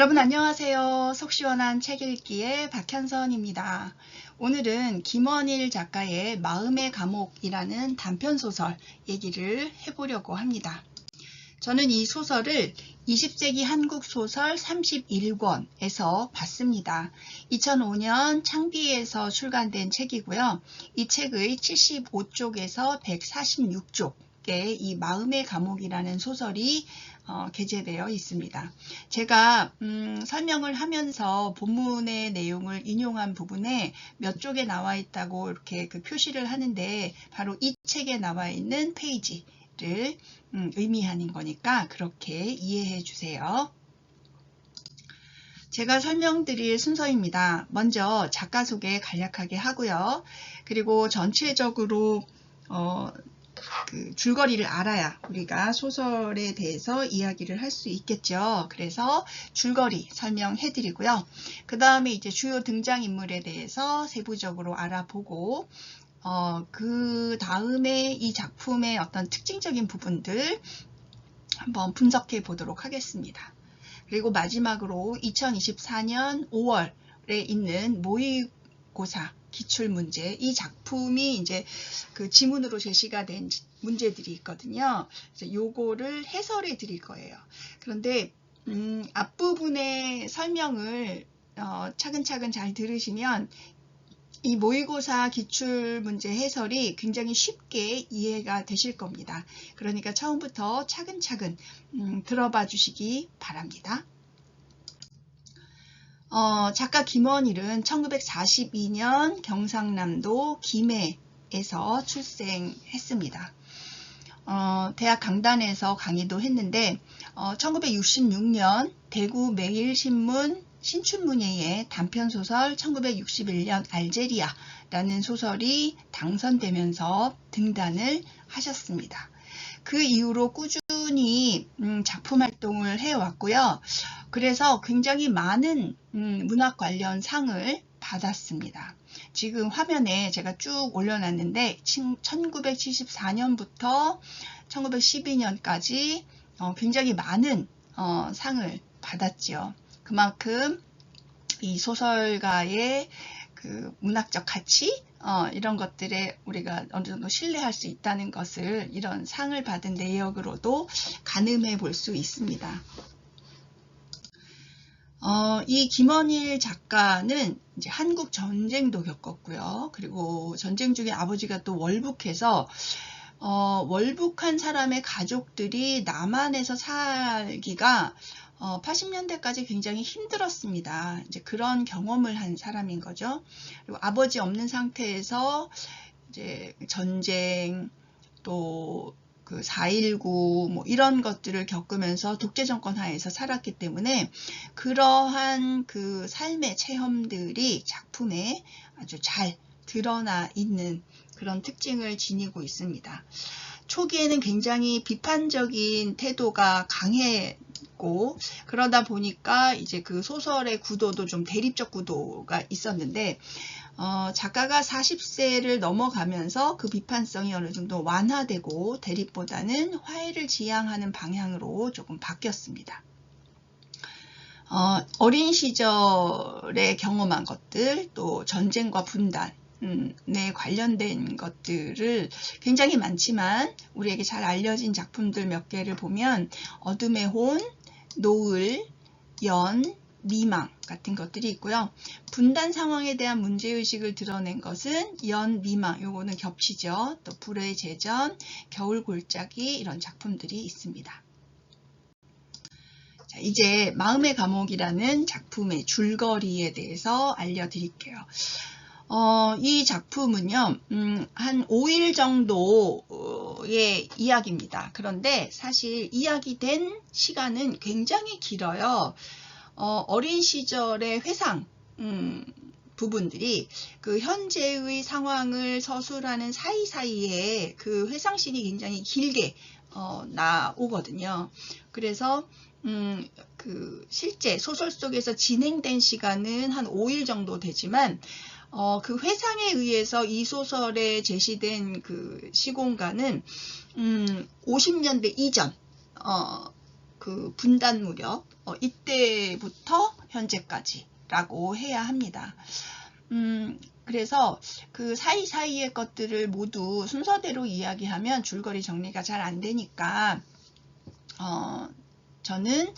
여러분 안녕하세요. 속 시원한 책 읽기의 박현선입니다. 오늘은 김원일 작가의 마음의 감옥이라는 단편소설 얘기를 해보려고 합니다. 저는 이 소설을 20세기 한국 소설 31권에서 봤습니다. 2005년 창비에서 출간된 책이고요. 이 책의 75쪽에서 146쪽에 이 마음의 감옥이라는 소설이 게재되어 있습니다. 제가 설명을 하면서 본문의 내용을 인용한 부분에 몇 쪽에 나와 있다고 이렇게 그 표시를 하는데 바로 이 책에 나와 있는 페이지를 의미하는 거니까 그렇게 이해해 주세요. 제가 설명드릴 순서입니다. 먼저 작가 소개 간략하게 하고요. 그리고 전체적으로 그 줄거리를 알아야 우리가 소설에 대해서 이야기를 할 수 있겠죠. 그래서 줄거리 설명해 드리고요. 그 다음에 이제 주요 등장인물에 대해서 세부적으로 알아보고 그 다음에 이 작품의 어떤 특징적인 부분들 한번 분석해 보도록 하겠습니다. 그리고 마지막으로 2024년 5월에 있는 모의고사 기출문제, 이 작품이 이제 그 지문으로 제시가 된 문제들이 있거든요. 그래서 요거를 해설해 드릴 거예요. 그런데 앞부분의 설명을 차근차근 잘 들으시면 이 모의고사 기출문제 해설이 굉장히 쉽게 이해가 되실 겁니다. 그러니까 처음부터 차근차근 들어봐 주시기 바랍니다. 작가 김원일은 1942년 경상남도 김해에서 출생했습니다. 대학 강단에서 강의도 했는데 1966년 대구 매일신문 신춘문예의 단편소설 1961년 알제리아라는 소설이 당선되면서 등단을 하셨습니다. 그 이후로 꾸준히 작품 활동을 해왔고요. 그래서 굉장히 많은 문학 관련 상을 받았습니다. 지금 화면에 제가 쭉 올려놨는데 1974년부터 1912년까지 굉장히 많은 상을 받았죠. 그만큼 이 소설가의 그 문학적 가치 이런 것들에 우리가 어느 정도 신뢰할 수 있다는 것을 이런 상을 받은 내역으로도 가늠해 볼 수 있습니다. 이 김원일 작가는 이제 한국 전쟁도 겪었고요. 그리고 전쟁 중에 아버지가 또 월북해서 월북한 사람의 가족들이 남한에서 살기가 80년대까지 굉장히 힘들었습니다. 이제 그런 경험을 한 사람인 거죠. 그리고 아버지 없는 상태에서 이제 전쟁 또 그 4.19 뭐 이런 것들을 겪으면서 독재 정권 하에서 살았기 때문에 그러한 그 삶의 체험들이 작품에 아주 잘 드러나 있는 그런 특징을 지니고 있습니다. 초기에는 굉장히 비판적인 태도가 강했고 그러다 보니까 이제 그 소설의 구도도 좀 대립적 구도가 있었는데 작가가 40세를 넘어가면서 그 비판성이 어느 정도 완화되고 대립보다는 화해를 지향하는 방향으로 조금 바뀌었습니다. 어린 시절에 경험한 것들, 또 전쟁과 분단에 관련된 것들을 굉장히 많지만 우리에게 잘 알려진 작품들 몇 개를 보면 어둠의 혼, 노을, 연, 미망 같은 것들이 있고요. 분단 상황에 대한 문제의식을 드러낸 것은 연, 미망, 요거는 겹치죠. 또 불의 제전, 겨울 골짜기 이런 작품들이 있습니다. 자, 이제 마음의 감옥이라는 작품의 줄거리에 대해서 알려드릴게요. 이 작품은요, 한 5일 정도의 이야기입니다. 그런데 사실 이야기된 시간은 굉장히 길어요. 어린 시절의 회상 부분들이 그 현재의 상황을 서술하는 사이사이에 그 회상씬이 굉장히 길게 나오거든요. 그래서 그 실제 소설 속에서 진행된 시간은 한 5일 정도 되지만 그 회상에 의해서 이 소설에 제시된 그 시공간은 50년대 이전 그 분단 무렵 이때부터 현재까지라고 해야 합니다. 그래서 그 사이사이의 것들을 모두 순서대로 이야기하면 줄거리 정리가 잘 안 되니까 저는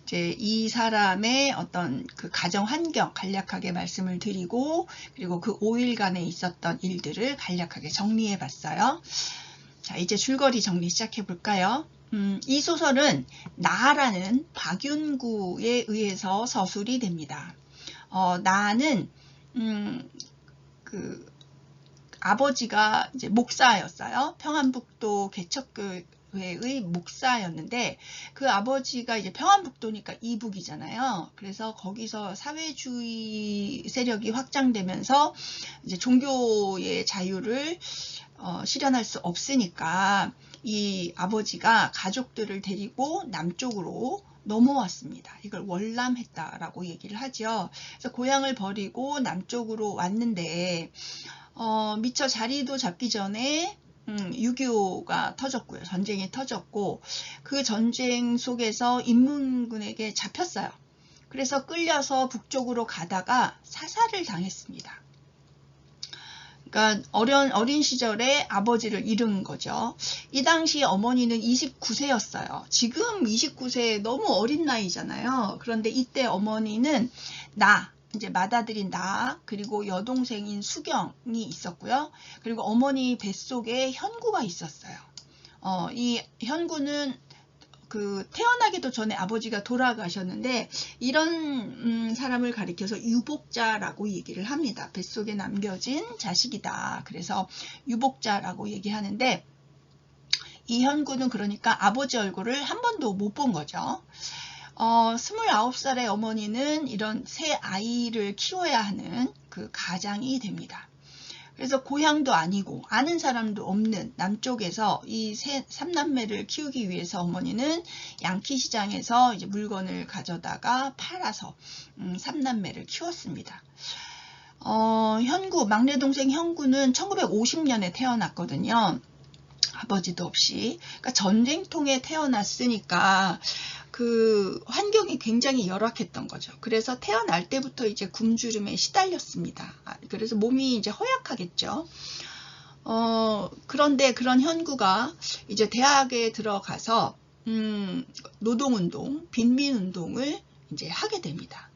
이제 이 사람의 어떤 그 가정 환경 간략하게 말씀을 드리고, 그리고 그 5일간에 있었던 일들을 간략하게 정리해 봤어요. 자, 이제 줄거리 정리 시작해 볼까요? 이 소설은 나라는 박윤구에 의해서 서술이 됩니다. 나는 그 아버지가 이제 목사였어요. 평안북도 개척교회의 목사였는데, 그 아버지가 이제 평안북도니까 이북이잖아요. 그래서 거기서 사회주의 세력이 확장되면서 이제 종교의 자유를 실현할 수 없으니까 이 아버지가 가족들을 데리고 남쪽으로 넘어왔습니다. 이걸 월남했다라고 얘기를 하죠. 그래서 고향을 버리고 남쪽으로 왔는데 미처 자리도 잡기 전에 6.25가 터졌고요. 전쟁이 터졌고, 그 전쟁 속에서 인문군에게 잡혔어요. 그래서 끌려서 북쪽으로 가다가 사살을 당했습니다. 그러니까 어린 시절에 아버지를 잃은 거죠. 이 당시 어머니는 29세였어요. 지금 29세 너무 어린 나이잖아요. 그런데 이때 어머니는 이제 맏아들인 그리고 여동생인 수경이 있었고요. 그리고 어머니 뱃속에 현구가 있었어요. 이 현구는 그 태어나기도 전에 아버지가 돌아가셨는데, 이런 사람을 가리켜서 유복자라고 얘기를 합니다. 뱃속에 남겨진 자식이다. 그래서 유복자라고 얘기하는데, 이 현구는 그러니까 아버지 얼굴을 한 번도 못 본 거죠. 29살의 어머니는 이런 세 아이를 키워야 하는 그 가장이 됩니다. 그래서 고향도 아니고 아는 사람도 없는 남쪽에서 이 삼남매를 키우기 위해서 어머니는 양키 시장에서 이제 물건을 가져다가 팔아서 삼남매를 키웠습니다. 막내 동생 현구는 1950년에 태어났거든요. 아버지도 없이. 그러니까 전쟁통에 태어났으니까 그 환경이 굉장히 열악했던 거죠. 그래서 태어날 때부터 이제 굶주림에 시달렸습니다. 그래서 몸이 이제 허약하겠죠. 그런데 그런 현구가 이제 대학에 들어가서 노동운동, 빈민운동을 이제 하게 됩니다.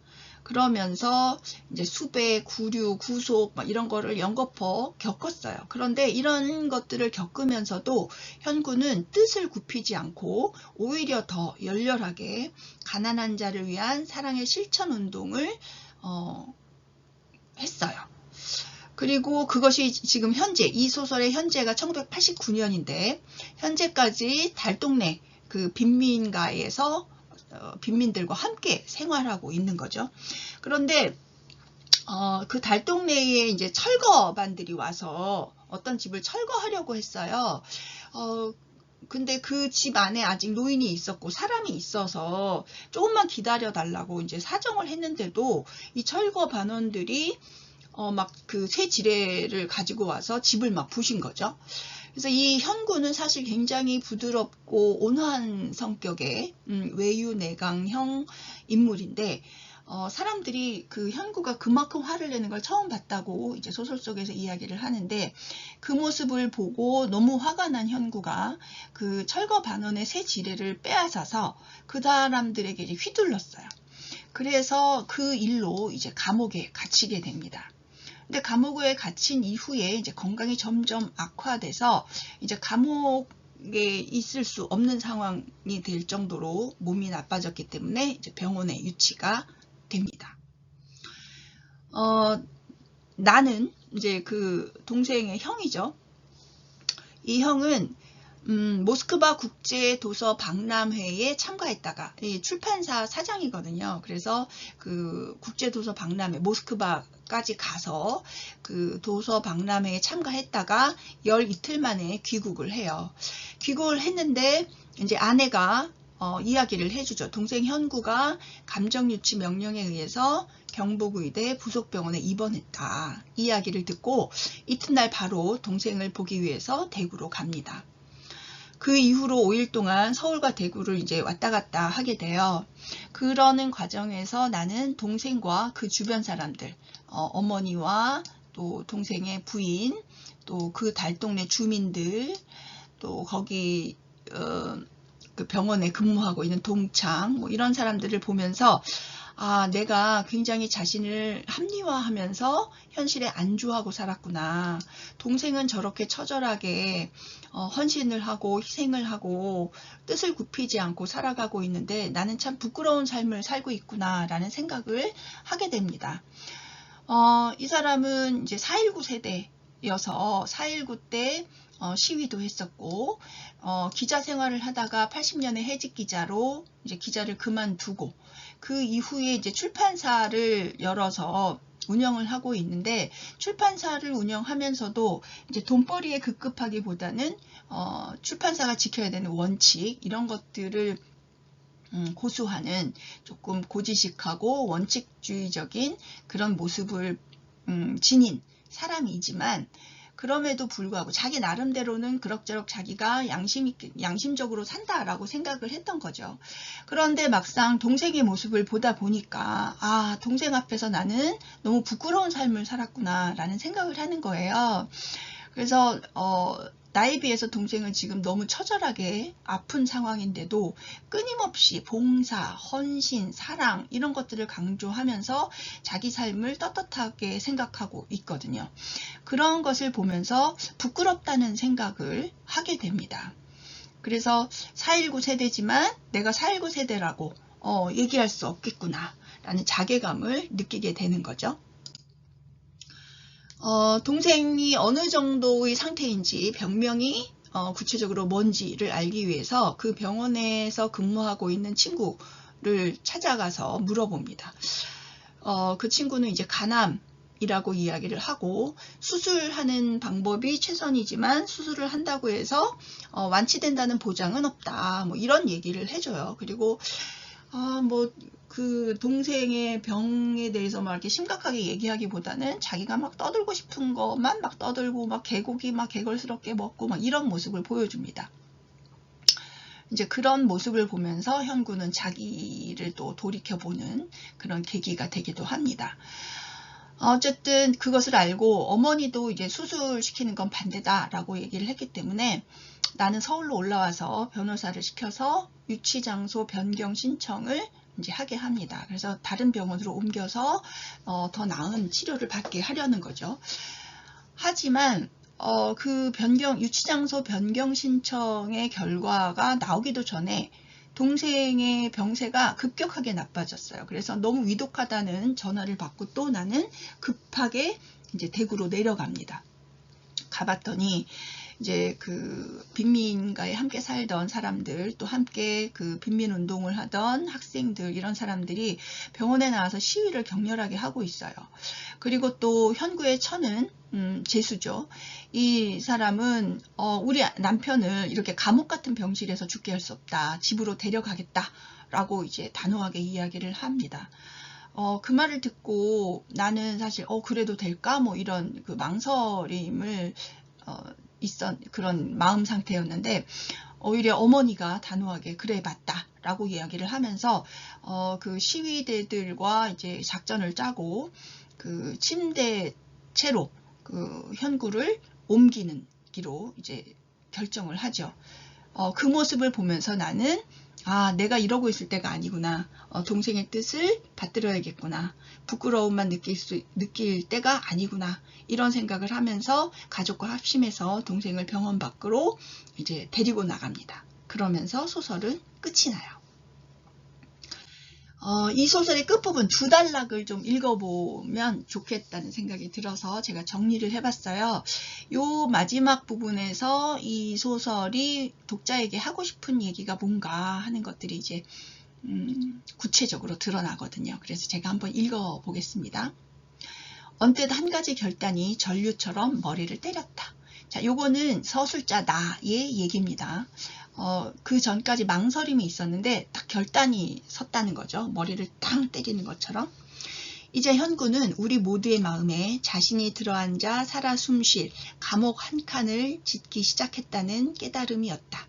그러면서 이제 수배, 구류, 구속 이런 거를 연거푸 겪었어요. 그런데 이런 것들을 겪으면서도 현구는 뜻을 굽히지 않고 오히려 더 열렬하게 가난한 자를 위한 사랑의 실천 운동을 했어요. 그리고 그것이 지금 현재, 이 소설의 현재가 1989년인데 현재까지 달동네 그 빈민가에서 빈민들과 함께 생활하고 있는 거죠. 그런데 그 달동네에 이제 철거반들이 와서 어떤 집을 철거하려고 했어요. 근데 그 집 안에 아직 노인이 있었고 사람이 있어서 조금만 기다려 달라고 이제 사정을 했는데도 이 철거반원들이 막 그 새 지뢰를 가지고 와서 집을 막 부신 거죠. 그래서 이 현구는 사실 굉장히 부드럽고 온화한 성격의 외유내강형 인물인데, 사람들이 그 현구가 그만큼 화를 내는 걸 처음 봤다고 이제 소설 속에서 이야기를 하는데, 그 모습을 보고 너무 화가 난 현구가 그 철거 반원의 새 지뢰를 빼앗아서 그 사람들에게 이제 휘둘렀어요. 그래서 그 일로 이제 감옥에 갇히게 됩니다. 근데 감옥에 갇힌 이후에 이제 건강이 점점 악화돼서 이제 감옥에 있을 수 없는 상황이 될 정도로 몸이 나빠졌기 때문에 이제 병원에 유치가 됩니다. 나는 이제 그 동생의 형이죠. 이 형은 모스크바 국제도서 박람회에 참가했다가, 출판사 사장이거든요. 그래서 그 국제도서 박람회, 모스크바까지 가서 그 도서 박람회에 참가했다가 열 이틀 만에 귀국을 해요. 귀국을 했는데 이제 아내가 이야기를 해주죠. 동생 현구가 감정유치 명령에 의해서 경북의대 부속병원에 입원했다. 이야기를 듣고 이튿날 바로 동생을 보기 위해서 대구로 갑니다. 그 이후로 5일 동안 서울과 대구를 이제 왔다 갔다 하게 돼요. 그러는 과정에서 나는 동생과 그 주변 사람들, 어머니와 또 동생의 부인, 또 그 달동네 주민들, 또 거기 그 병원에 근무하고 있는 동창, 뭐 이런 사람들을 보면서 아, 내가 굉장히 자신을 합리화하면서 현실에 안주하고 살았구나. 동생은 저렇게 처절하게 헌신을 하고 희생을 하고 뜻을 굽히지 않고 살아가고 있는데 나는 참 부끄러운 삶을 살고 있구나 라는 생각을 하게 됩니다. 이 사람은 이제 4.19 세대여서 4.19 때 시위도 했었고 기자 생활을 하다가 80년에 해직 기자로 이제 기자를 그만두고 그 이후에 이제 출판사를 열어서 운영을 하고 있는데 출판사를 운영하면서도 이제 돈벌이에 급급하기보다는 출판사가 지켜야 되는 원칙 이런 것들을 고수하는 조금 고지식하고 원칙주의적인 그런 모습을 지닌 사람이지만 그럼에도 불구하고 자기 나름대로는 그럭저럭 자기가 양심적으로 산다라고 생각을 했던 거죠. 그런데 막상 동생의 모습을 보다 보니까 아, 동생 앞에서 나는 너무 부끄러운 삶을 살았구나 라는 생각을 하는 거예요. 그래서 나에 비해서 동생은 지금 너무 처절하게 아픈 상황인데도 끊임없이 봉사, 헌신, 사랑 이런 것들을 강조하면서 자기 삶을 떳떳하게 생각하고 있거든요. 그런 것을 보면서 부끄럽다는 생각을 하게 됩니다. 그래서 4.19 세대지만 내가 4.19 세대라고 얘기할 수 없겠구나 라는 자괴감을 느끼게 되는 거죠. 동생이 어느 정도의 상태인지 병명이 구체적으로 뭔지를 알기 위해서 그 병원에서 근무하고 있는 친구를 찾아가서 물어봅니다. 그 친구는 이제 간암이라고 이야기를 하고 수술하는 방법이 최선이지만 수술을 한다고 해서 완치된다는 보장은 없다. 뭐 이런 얘기를 해줘요. 그리고 그 동생의 병에 대해서 막 이렇게 심각하게 얘기하기보다는 자기가 막 떠들고 싶은 것만 막 떠들고 막 개고기 막 개걸스럽게 먹고 막 이런 모습을 보여줍니다. 이제 그런 모습을 보면서 현구는 자기를 또 돌이켜보는 그런 계기가 되기도 합니다. 어쨌든 그것을 알고 어머니도 이제 수술시키는 건 반대다라고 얘기를 했기 때문에 나는 서울로 올라와서 변호사를 시켜서 유치장소 변경 신청을 이제 하게 합니다. 그래서 다른 병원으로 옮겨서 더 나은 치료를 받게 하려는 거죠. 하지만 그 유치장소 변경 신청의 결과가 나오기도 전에 동생의 병세가 급격하게 나빠졌어요. 그래서 너무 위독하다는 전화를 받고 또 나는 급하게 이제 대구로 내려갑니다. 가봤더니 이제 그 빈민가에 함께 살던 사람들 또 함께 그 빈민운동을 하던 학생들 이런 사람들이 병원에 나와서 시위를 격렬하게 하고 있어요. 그리고 또 현구의 처는 재수죠. 이 사람은 우리 남편을 이렇게 감옥 같은 병실에서 죽게 할 수 없다. 집으로 데려가겠다. 라고 이제 단호하게 이야기를 합니다. 그 말을 듣고 나는 사실 그래도 될까? 뭐 이런 그 망설임을 그런 마음 상태였는데 오히려 어머니가 단호하게 그래 맞다 라고 이야기를 하면서 그 시위대들과 이제 작전을 짜고 그 침대채로 그 현구를 옮기는 기로 이제 결정을 하죠. 그 모습을 보면서 나는 내가 이러고 있을 때가 아니구나. 동생의 뜻을 받들어야겠구나. 부끄러움만 느낄 때가 아니구나. 이런 생각을 하면서 가족과 합심해서 동생을 병원 밖으로 이제 데리고 나갑니다. 그러면서 소설은 끝이 나요. 이 소설의 끝부분 두 단락을 좀 읽어보면 좋겠다는 생각이 들어서 제가 정리를 해봤어요. 요 마지막 부분에서 이 소설이 독자에게 하고 싶은 얘기가 뭔가 하는 것들이 이제 구체적으로 드러나거든요. 그래서 제가 한번 읽어보겠습니다. 언뜻 한 가지 결단이 전류처럼 머리를 때렸다. 자, 요거는 서술자 나의 얘기입니다. 그 전까지 망설임이 있었는데 딱 결단이 섰다는 거죠. 머리를 탕 때리는 것처럼. 이제 현구는 우리 모두의 마음에 자신이 들어앉아 살아 숨쉴 감옥 한 칸을 짓기 시작했다는 깨달음이었다.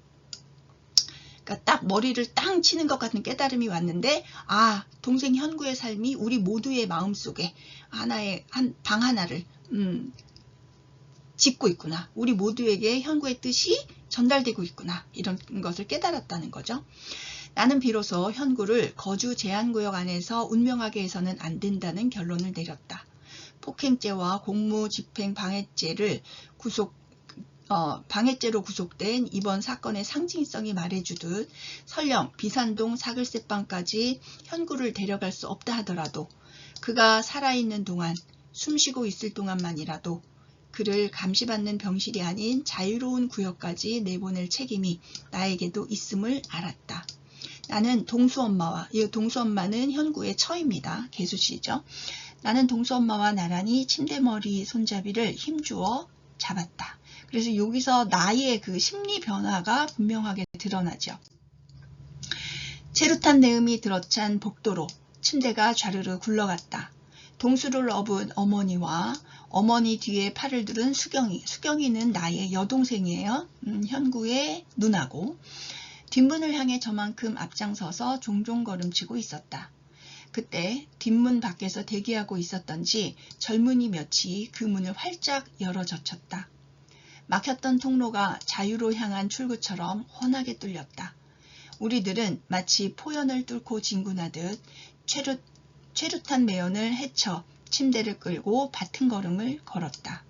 그러니까 딱 머리를 땅 치는 것 같은 깨달음이 왔는데, 아, 동생 현구의 삶이 우리 모두의 마음속에 하나의 방 하나를 짓고 있구나. 우리 모두에게 현구의 뜻이 전달되고 있구나. 이런 것을 깨달았다는 거죠. 나는 비로소 현구를 거주 제한구역 안에서 운명하게 해서는 안 된다는 결론을 내렸다. 폭행죄와 공무집행 방해죄로 구속된 이번 사건의 상징성이 말해주듯 설령 비산동 사글세방까지 현구를 데려갈 수 없다 하더라도 그가 살아있는 동안, 숨쉬고 있을 동안만이라도 그를 감시받는 병실이 아닌 자유로운 구역까지 내보낼 책임이 나에게도 있음을 알았다. 나는 동수엄마와, 이 동수엄마는 현구의 처입니다. 개수씨죠. 나는 동수엄마와 나란히 침대머리 손잡이를 힘주어 잡았다. 그래서 여기서 나의 그 심리 변화가 분명하게 드러나죠. 체루탄 내음이 들어찬 복도로 침대가 좌르르 굴러갔다. 동수를 업은 어머니와 어머니 뒤에 팔을 두른 수경이는 나의 여동생이에요. 현구의 누나고 뒷문을 향해 저만큼 앞장서서 종종 걸음치고 있었다. 그때 뒷문 밖에서 대기하고 있었던지 젊은이 몇이 그 문을 활짝 열어젖혔다. 막혔던 통로가 자유로 향한 출구처럼 훤하게 뚫렸다. 우리들은 마치 포연을 뚫고 진군하듯 최루탄 매연을 헤쳐 침대를 끌고 바튼 걸음을 걸었다.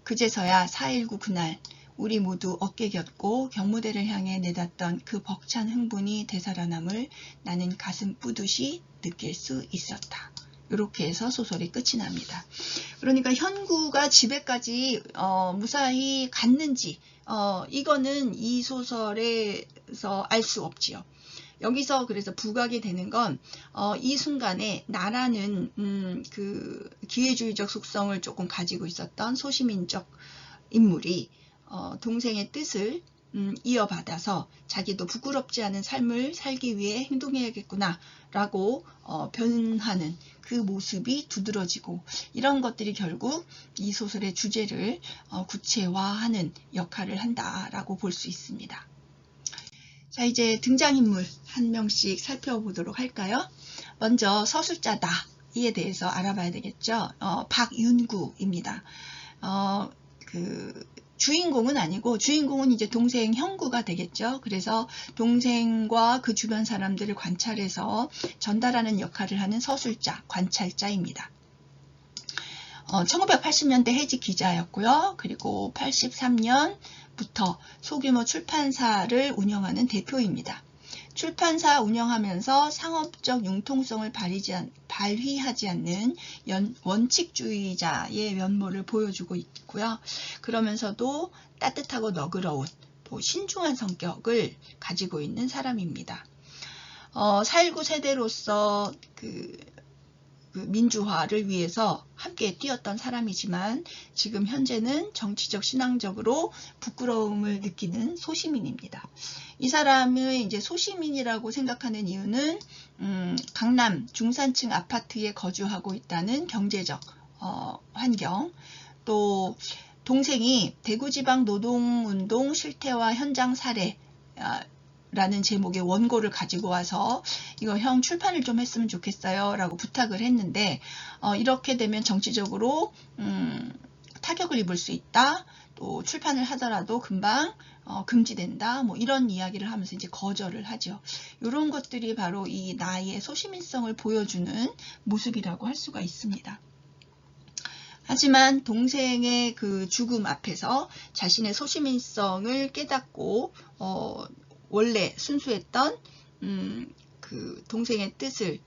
그제서야 4.19 그날 우리 모두 어깨 겹고 경무대를 향해 내닫던 그 벅찬 흥분이 되살아남을 나는 가슴 뿌듯이 느낄 수 있었다. 이렇게 해서 소설이 끝이 납니다. 그러니까 현구가 집에까지 무사히 갔는지 이거는 이 소설에서 알 수 없지요. 여기서 그래서 부각이 되는 건 이 순간에 나라는 그 기회주의적 속성을 조금 가지고 있었던 소시민적 인물이 동생의 뜻을 이어받아서 자기도 부끄럽지 않은 삶을 살기 위해 행동해야겠구나 라고 변하는 그 모습이 두드러지고 이런 것들이 결국 이 소설의 주제를 구체화하는 역할을 한다라고 볼 수 있습니다. 자, 이제 등장인물 한 명씩 살펴보도록 할까요? 먼저 서술자다 이에 대해서 알아봐야 되겠죠. 박윤구입니다. 주인공은 아니고 주인공은 이제 동생 현구가 되겠죠. 그래서 동생과 그 주변 사람들을 관찰해서 전달하는 역할을 하는 서술자, 관찰자입니다. 1980년대 해직 기자였고요. 그리고 83년부터 소규모 출판사를 운영하는 대표입니다. 출판사 운영하면서 상업적 융통성을 발휘하지 않는 원칙주의자의 면모를 보여주고 있고요. 그러면서도 따뜻하고 너그러운 또 신중한 성격을 가지고 있는 사람입니다. 4.19 세대로서 그 민주화를 위해서 함께 뛰었던 사람이지만 지금 현재는 정치적 신앙적으로 부끄러움을 느끼는 소시민입니다. 이 사람의 이제 소시민이라고 생각하는 이유는 강남 중산층 아파트에 거주하고 있다는 경제적 환경, 또 동생이 대구지방 노동운동 실태와 현장 사례 라는 제목의 원고를 가지고 와서 이거 형 출판을 좀 했으면 좋겠어요 라고 부탁을 했는데 이렇게 되면 정치적으로 타격을 입을 수 있다. 또 출판을 하더라도 금방 금지된다. 뭐 이런 이야기를 하면서 이제 거절을 하죠. 이런 것들이 바로 이 나의 소시민성을 보여주는 모습이라고 할 수가 있습니다. 하지만 동생의 그 죽음 앞에서 자신의 소시민성을 깨닫고 원래 순수했던 그 동생의 뜻을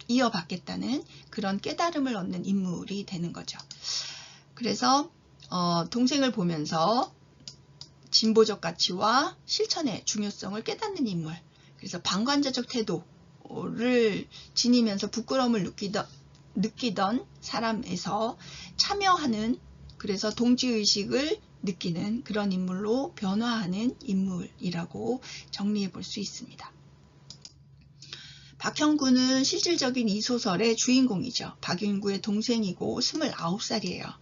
이어받겠다는 그런 깨달음을 얻는 인물이 되는 거죠. 그래서 동생을 보면서 진보적 가치와 실천의 중요성을 깨닫는 인물, 그래서 방관자적 태도를 지니면서 부끄러움을 느끼던 사람에서 참여하는, 그래서 동지의식을 느끼는 그런 인물로 변화하는 인물이라고 정리해 볼 수 있습니다. 박현구는 실질적인 이 소설의 주인공이죠. 박윤구의 동생이고 29살이에요.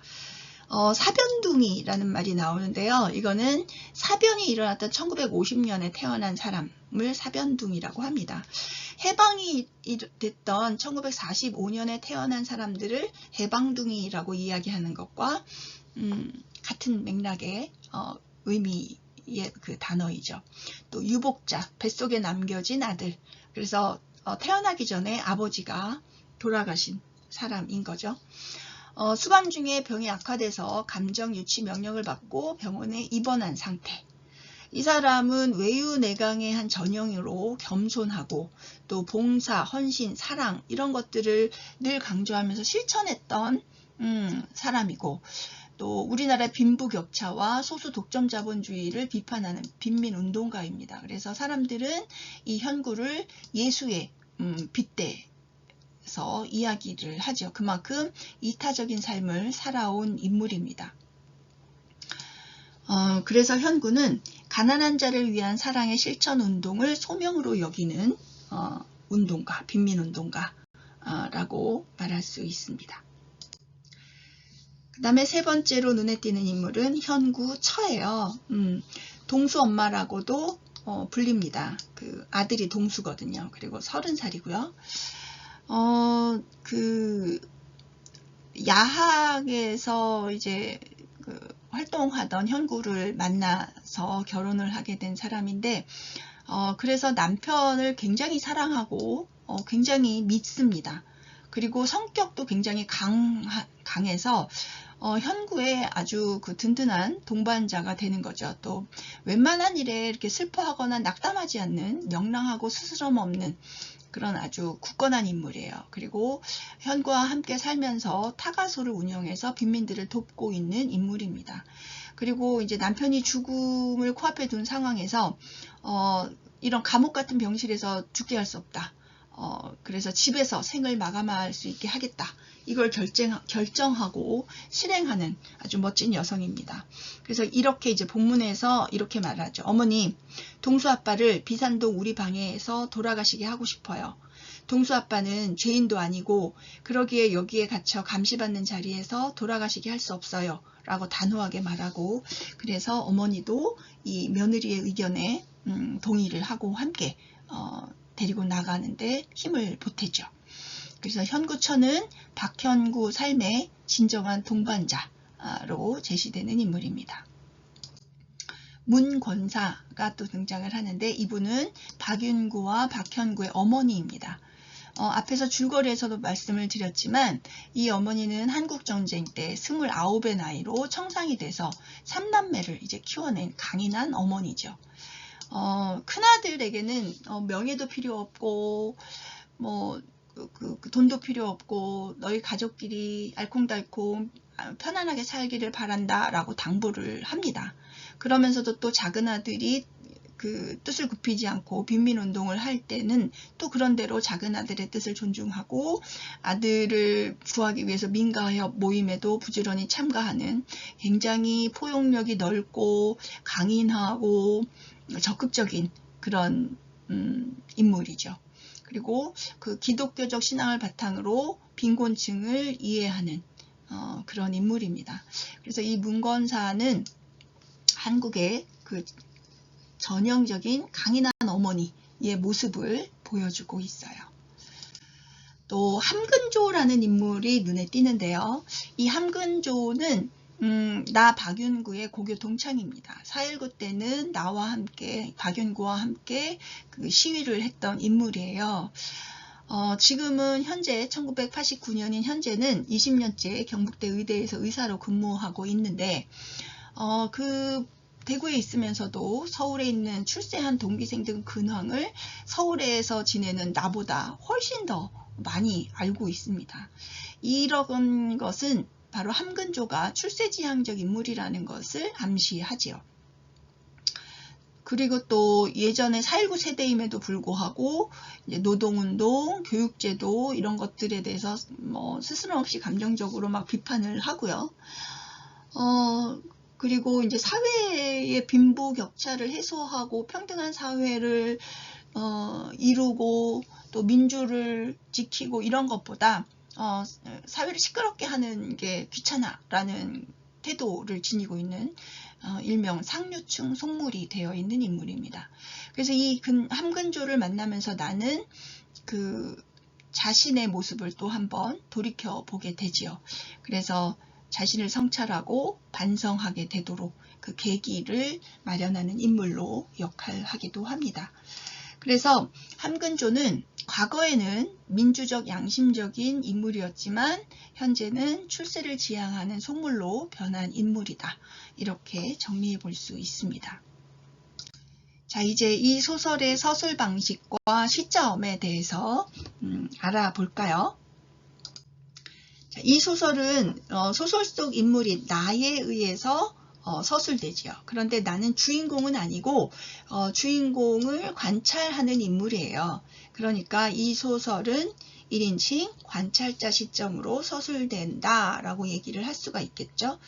사변둥이라는 말이 나오는데요. 이거는 사변이 일어났던 1950년에 태어난 사람을 사변둥이라고 합니다. 해방이 됐던 1945년에 태어난 사람들을 해방둥이라고 이야기하는 것과 같은 맥락의 의미의 그 단어이죠. 또 유복자, 뱃속에 남겨진 아들. 그래서 태어나기 전에 아버지가 돌아가신 사람인 거죠. 수감 중에 병이 악화돼서 감정 유치 명령을 받고 병원에 입원한 상태. 이 사람은 외유내강의 한 전형으로 겸손하고 또 봉사, 헌신, 사랑 이런 것들을 늘 강조하면서 실천했던 사람이고, 또 우리나라의 빈부격차와 소수 독점 자본주의를 비판하는 빈민운동가입니다. 그래서 사람들은 이 현구를 예수의 빗대서 이야기를 하죠. 그만큼 이타적인 삶을 살아온 인물입니다. 그래서 현구는 가난한 자를 위한 사랑의 실천 운동을 소명으로 여기는 운동가, 빈민운동가라고 말할 수 있습니다. 그 다음에 세 번째로 눈에 띄는 인물은 현구 처예요. 동수 엄마라고도 불립니다. 그 아들이 동수거든요. 그리고 30살이고요. 그 야학에서 이제 활동하던 현구를 만나서 결혼을 하게 된 사람인데, 그래서 남편을 굉장히 사랑하고 굉장히 믿습니다. 그리고 성격도 굉장히 강해서 현구의 아주 그 든든한 동반자가 되는 거죠. 또 웬만한 일에 이렇게 슬퍼하거나 낙담하지 않는 명랑하고 스스럼 없는 그런 아주 굳건한 인물이에요. 그리고 현구와 함께 살면서 타가소를 운영해서 빈민들을 돕고 있는 인물입니다. 그리고 이제 남편이 죽음을 코앞에 둔 상황에서 이런 감옥 같은 병실에서 죽게 할 수 없다. 그래서 집에서 생을 마감할 수 있게 하겠다. 이걸 결정하고 실행하는 아주 멋진 여성입니다. 그래서 이렇게 이제 본문에서 이렇게 말하죠. 어머니, 동수 아빠를 비산동 우리 방에서 돌아가시게 하고 싶어요. 동수 아빠는 죄인도 아니고 그러기에 여기에 갇혀 감시받는 자리에서 돌아가시게 할 수 없어요. 라고 단호하게 말하고, 그래서 어머니도 이 며느리의 의견에 동의를 하고 함께 데리고 나가는데 힘을 보태죠. 그래서 현구처는 박현구 삶의 진정한 동반자로 제시되는 인물입니다. 문권사가 또 등장을 하는데, 이분은 박윤구와 박현구의 어머니입니다. 앞에서 줄거리에서도 말씀을 드렸지만 이 어머니는 한국전쟁 때 29의 나이로 청상이 돼서 3남매를 이제 키워낸 강인한 어머니죠. 큰아들에게는 명예도 필요 없고 돈도 필요 없고 너희 가족끼리 알콩달콩 편안하게 살기를 바란다 라고 당부를 합니다. 그러면서도 또 작은 아들이 그 뜻을 굽히지 않고 빈민운동을 할 때는 또 그런대로 작은 아들의 뜻을 존중하고 아들을 구하기 위해서 민가협 모임에도 부지런히 참가하는 굉장히 포용력이 넓고 강인하고 적극적인 그런 인물이죠. 그리고 그 기독교적 신앙을 바탕으로 빈곤층을 이해하는 그런 인물입니다. 그래서 이 문건사는 한국의 그 전형적인 강인한 어머니의 모습을 보여주고 있어요. 또 함근조라는 인물이 눈에 띄는데요. 이 함근조는 나 박윤구의 고교 동창입니다. 4.19 때는 나와 함께 박윤구와 함께 그 시위를 했던 인물이에요. 지금은 현재 1989년인 현재는 20년째 경북대 의대에서 의사로 근무하고 있는데 그 대구에 있으면서도 서울에 있는 출세한 동기생 등 근황을 서울에서 지내는 나보다 훨씬 더 많이 알고 있습니다. 이런 것은 바로 함근조가 출세지향적 인물이라는 것을 암시하지요. 그리고 또 예전에 4.19 세대임에도 불구하고 이제 노동운동, 교육제도 이런 것들에 대해서 스스럼 없이 감정적으로 막 비판을 하고요. 그리고 이제 사회의 빈부격차를 해소하고 평등한 사회를 이루고 또 민주를 지키고 이런 것보다 사회를 시끄럽게 하는 게 귀찮아라는 태도를 지니고 있는 일명 상류층 속물이 되어 있는 인물입니다. 그래서 이 함근조를 만나면서 나는 그 자신의 모습을 또 한번 돌이켜 보게 되지요. 그래서 자신을 성찰하고 반성하게 되도록 그 계기를 마련하는 인물로 역할하기도 합니다. 그래서 함근조는 과거에는 민주적 양심적인 인물이었지만 현재는 출세를 지향하는 속물로 변한 인물이다. 이렇게 정리해 볼 수 있습니다. 자, 이제 이 소설의 서술 방식과 시점에 대해서 알아볼까요? 자, 이 소설은 소설 속 인물이 나에 의해서 서술되지요. 그런데 나는 주인공은 아니고 주인공을 관찰하는 인물이에요. 그러니까 이 소설은 1인칭 관찰자 시점으로 서술된다라고 얘기를 할 수가 있겠죠.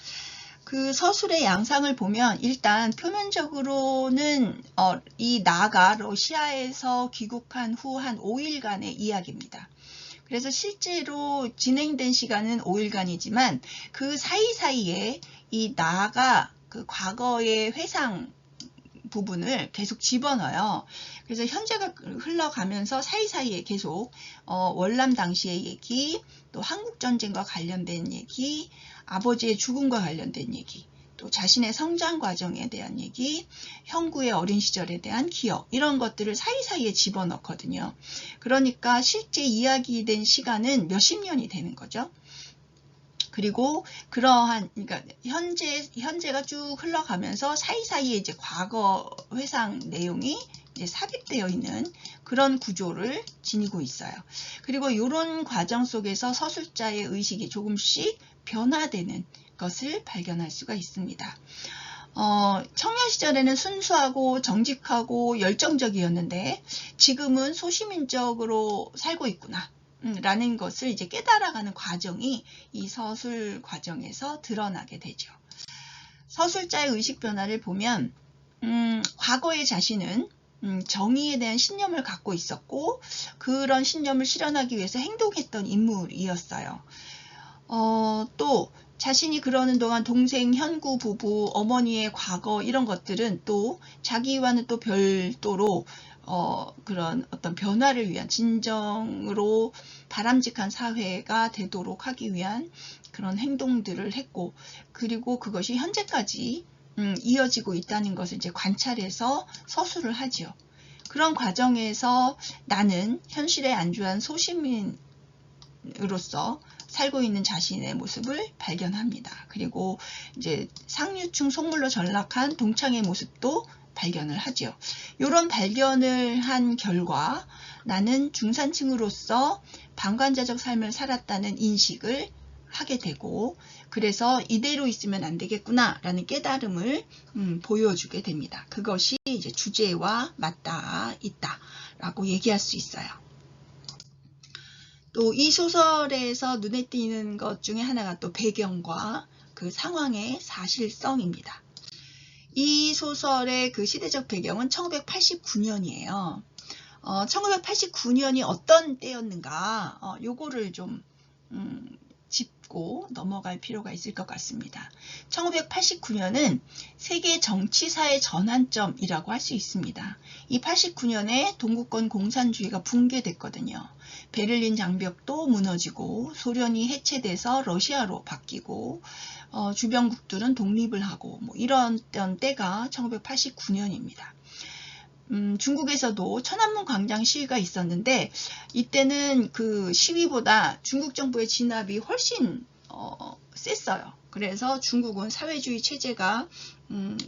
그 서술의 양상을 보면 일단 표면적으로는 이 나가 러시아에서 귀국한 후 한 5일간의 이야기입니다. 그래서 실제로 진행된 시간은 5일간이지만 그 사이사이에 이 나가 그 과거의 회상 부분을 계속 집어넣어요. 그래서 현재가 흘러가면서 사이사이에 계속 월남 당시의 얘기, 또 한국전쟁과 관련된 얘기, 아버지의 죽음과 관련된 얘기, 또 자신의 성장 과정에 대한 얘기, 형구의 어린 시절에 대한 기억, 이런 것들을 사이사이에 집어넣거든요. 그러니까 실제 이야기된 시간은 몇십 년이 되는 거죠. 그리고 그러니까 현재가 쭉 흘러가면서 사이사이에 이제 과거 회상 내용이 이제 삽입되어 있는 그런 구조를 지니고 있어요. 그리고 이런 과정 속에서 서술자의 의식이 조금씩 변화되는 것을 발견할 수가 있습니다. 청년 시절에는 순수하고 정직하고 열정적이었는데 지금은 소시민적으로 살고 있구나 라는 것을 이제 깨달아가는 과정이 이 서술 과정에서 드러나게 되죠. 서술자의 의식 변화를 보면 과거의 자신은 정의에 대한 신념을 갖고 있었고 그런 신념을 실현하기 위해서 행동했던 인물이었어요. 또 자신이 그러는 동안 동생, 현구 부부, 어머니의 과거 이런 것들은 또 자기와는 또 별도로 그런 어떤 변화를 위한 진정으로 바람직한 사회가 되도록 하기 위한 그런 행동들을 했고 그리고 그것이 현재까지 이어지고 있다는 것을 이제 관찰해서 서술을 하죠. 그런 과정에서 나는 현실에 안주한 소시민으로서 살고 있는 자신의 모습을 발견합니다. 그리고 이제 상류층 속물로 전락한 동창의 모습도 발견을 하죠. 이런 발견을 한 결과 나는 중산층으로서 방관자적 삶을 살았다는 인식을 하게 되고 그래서 이대로 있으면 안 되겠구나 라는 깨달음을 보여주게 됩니다. 그것이 이제 주제와 맞닿아 있다 라고 얘기할 수 있어요. 또 이 소설에서 눈에 띄는 것 중에 하나가 또 배경과 그 상황의 사실성입니다. 이 소설의 그 시대적 배경은 1989년이에요. 1989년이 어떤 때였는가 요거를 좀 짚고 넘어갈 필요가 있을 것 같습니다. 1989년은 세계 정치사의 전환점이라고 할 수 있습니다. 이 89년에 동구권 공산주의가 붕괴됐거든요. 베를린 장벽도 무너지고 소련이 해체돼서 러시아로 바뀌고 주변국들은 독립을 하고 뭐 이런 때가 1989년입니다. 중국에서도 천안문 광장 시위가 있었는데 이때는 그 시위보다 중국 정부의 진압이 훨씬 셌어요. 그래서 중국은 사회주의 체제가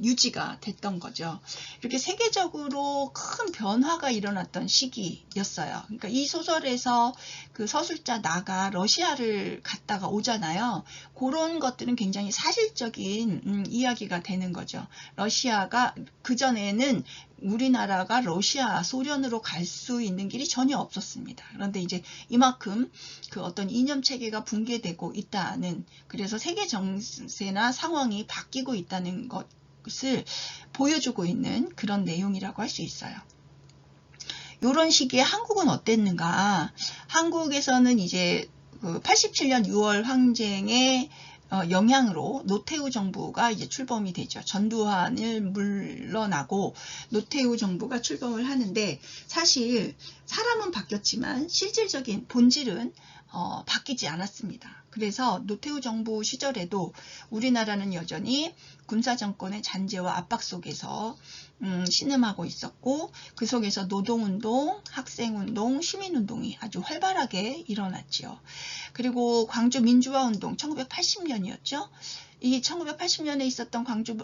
유지가 됐던 거죠. 이렇게 세계적으로 큰 변화가 일어났던 시기였어요. 그러니까 이 소설에서 그 서술자 나가 러시아를 갔다가 오잖아요. 그런 것들은 굉장히 사실적인 이야기가 되는 거죠. 러시아가 그전에는 우리나라가 러시아, 소련으로 갈 수 있는 길이 전혀 없었습니다. 그런데 이제 이만큼 그 어떤 이념 체계가 붕괴되고 있다는, 그래서 세계 정세나 상황이 바뀌고 있다는 것을 보여주고 있는 그런 내용이라고 할 수 있어요. 이런 시기에 한국은 어땠는가? 한국에서는 이제 그 87년 6월 항쟁에 영향으로 노태우 정부가 이제 출범이 되죠. 전두환을 물러나고 노태우 정부가 출범을 하는데 사실 사람은 바뀌었지만 실질적인 본질은 바뀌지 않았습니다. 그래서 노태우 정부 시절에도 우리나라는 여전히 군사정권의 잔재와 압박 속에서 신음하고 있었고 그 속에서 노동운동, 학생운동, 시민운동이 아주 활발하게 일어났지요. 그리고 광주 민주화운동 1980년이었죠. 이 1980년에 있었던 광주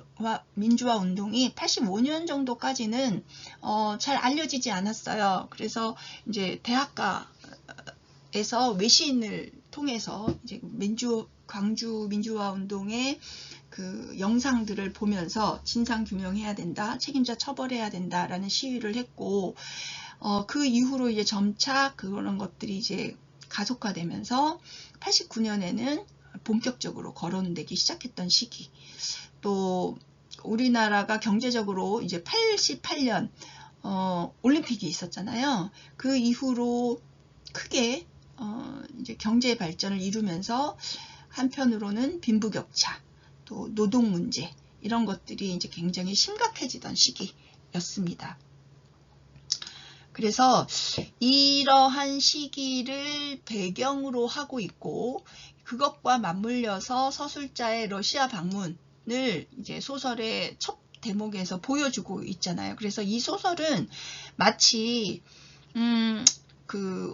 민주화 운동이 85년 정도까지는 잘 알려지지 않았어요. 그래서 이제 대학가에서 외신을 통해서 이제 광주 민주화 운동의 그 영상들을 보면서 진상 규명해야 된다, 책임자 처벌해야 된다라는 시위를 했고, 그 이후로 이제 점차 그런 것들이 이제 가속화되면서 89년에는 본격적으로 거론되기 시작했던 시기. 또 우리나라가 경제적으로 이제 88년 올림픽이 있었잖아요. 그 이후로 크게 이제 경제 발전을 이루면서 한편으로는 빈부격차, 또 노동 문제 이런 것들이 이제 굉장히 심각해지던 시기였습니다. 그래서 이러한 시기를 배경으로 하고 있고 그것과 맞물려서 서술자의 러시아 방문을 이제 소설의 첫 대목에서 보여주고 있잖아요. 그래서 이 소설은 마치 그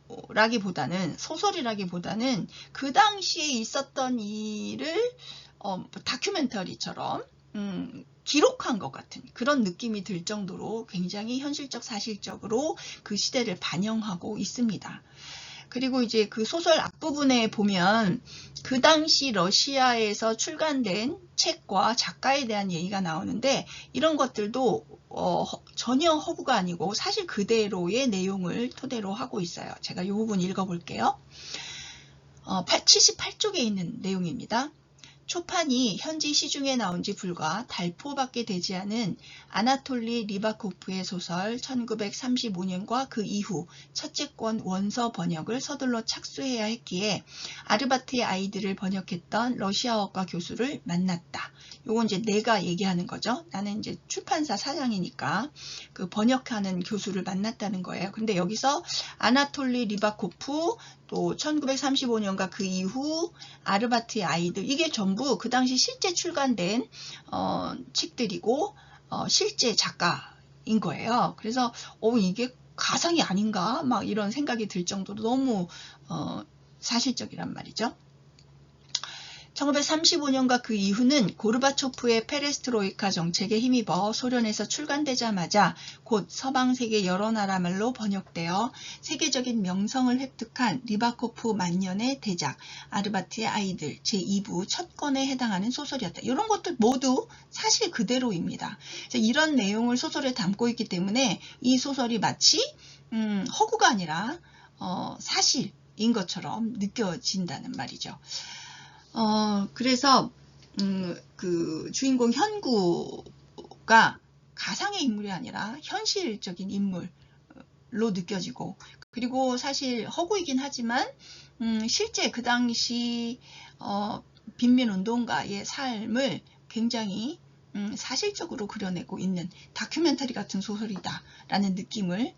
허구라기보다는 소설이라기보다는 그 당시에 있었던 일을 다큐멘터리처럼 기록한 것 같은 그런 느낌이 들 정도로 굉장히 현실적 사실적으로 그 시대를 반영하고 있습니다. 그리고 이제 그 소설 앞부분에 보면 그 당시 러시아에서 출간된 책과 작가에 대한 얘기가 나오는데 이런 것들도 전혀 허구가 아니고 사실 그대로의 내용을 토대로 하고 있어요. 제가 이 부분 읽어볼게요. 78쪽에 있는 내용입니다. 초판이 현지 시중에 나온 지 불과 달포밖에 되지 않은 아나톨리 리바코프의 소설 1935년과 그 이후 첫째 권 원서 번역을 서둘러 착수해야 했기에 아르바트의 아이들을 번역했던 러시아어과 교수를 만났다. 요건 이제 내가 얘기하는 거죠. 나는 이제 출판사 사장이니까 그 번역하는 교수를 만났다는 거예요. 근데 여기서 아나톨리 리바코프 또 1935년과 그 이후 아르바트의 아이들 이게 전부 그 당시 실제 출간된 책들이고 실제 작가인 거예요. 그래서 이게 가상이 아닌가 막 이런 생각이 들 정도로 너무 사실적이란 말이죠. 1935년과 그 이후는 고르바초프의 페레스트로이카 정책에 힘입어 소련에서 출간되자마자 곧 서방 세계 여러 나라 말로 번역되어 세계적인 명성을 획득한 리바코프 만년의 대작 아르바트의 아이들 제2부 첫 권에 해당하는 소설이었다. 이런 것들 모두 사실 그대로입니다. 이런 내용을 소설에 담고 있기 때문에 이 소설이 마치 허구가 아니라 사실인 것처럼 느껴진다는 말이죠. 그래서 그 주인공 현구가 가상의 인물이 아니라 현실적인 인물로 느껴지고 그리고 사실 허구이긴 하지만 실제 그 당시 빈민운동가의 삶을 굉장히 사실적으로 그려내고 있는 다큐멘터리 같은 소설이다라는 느낌을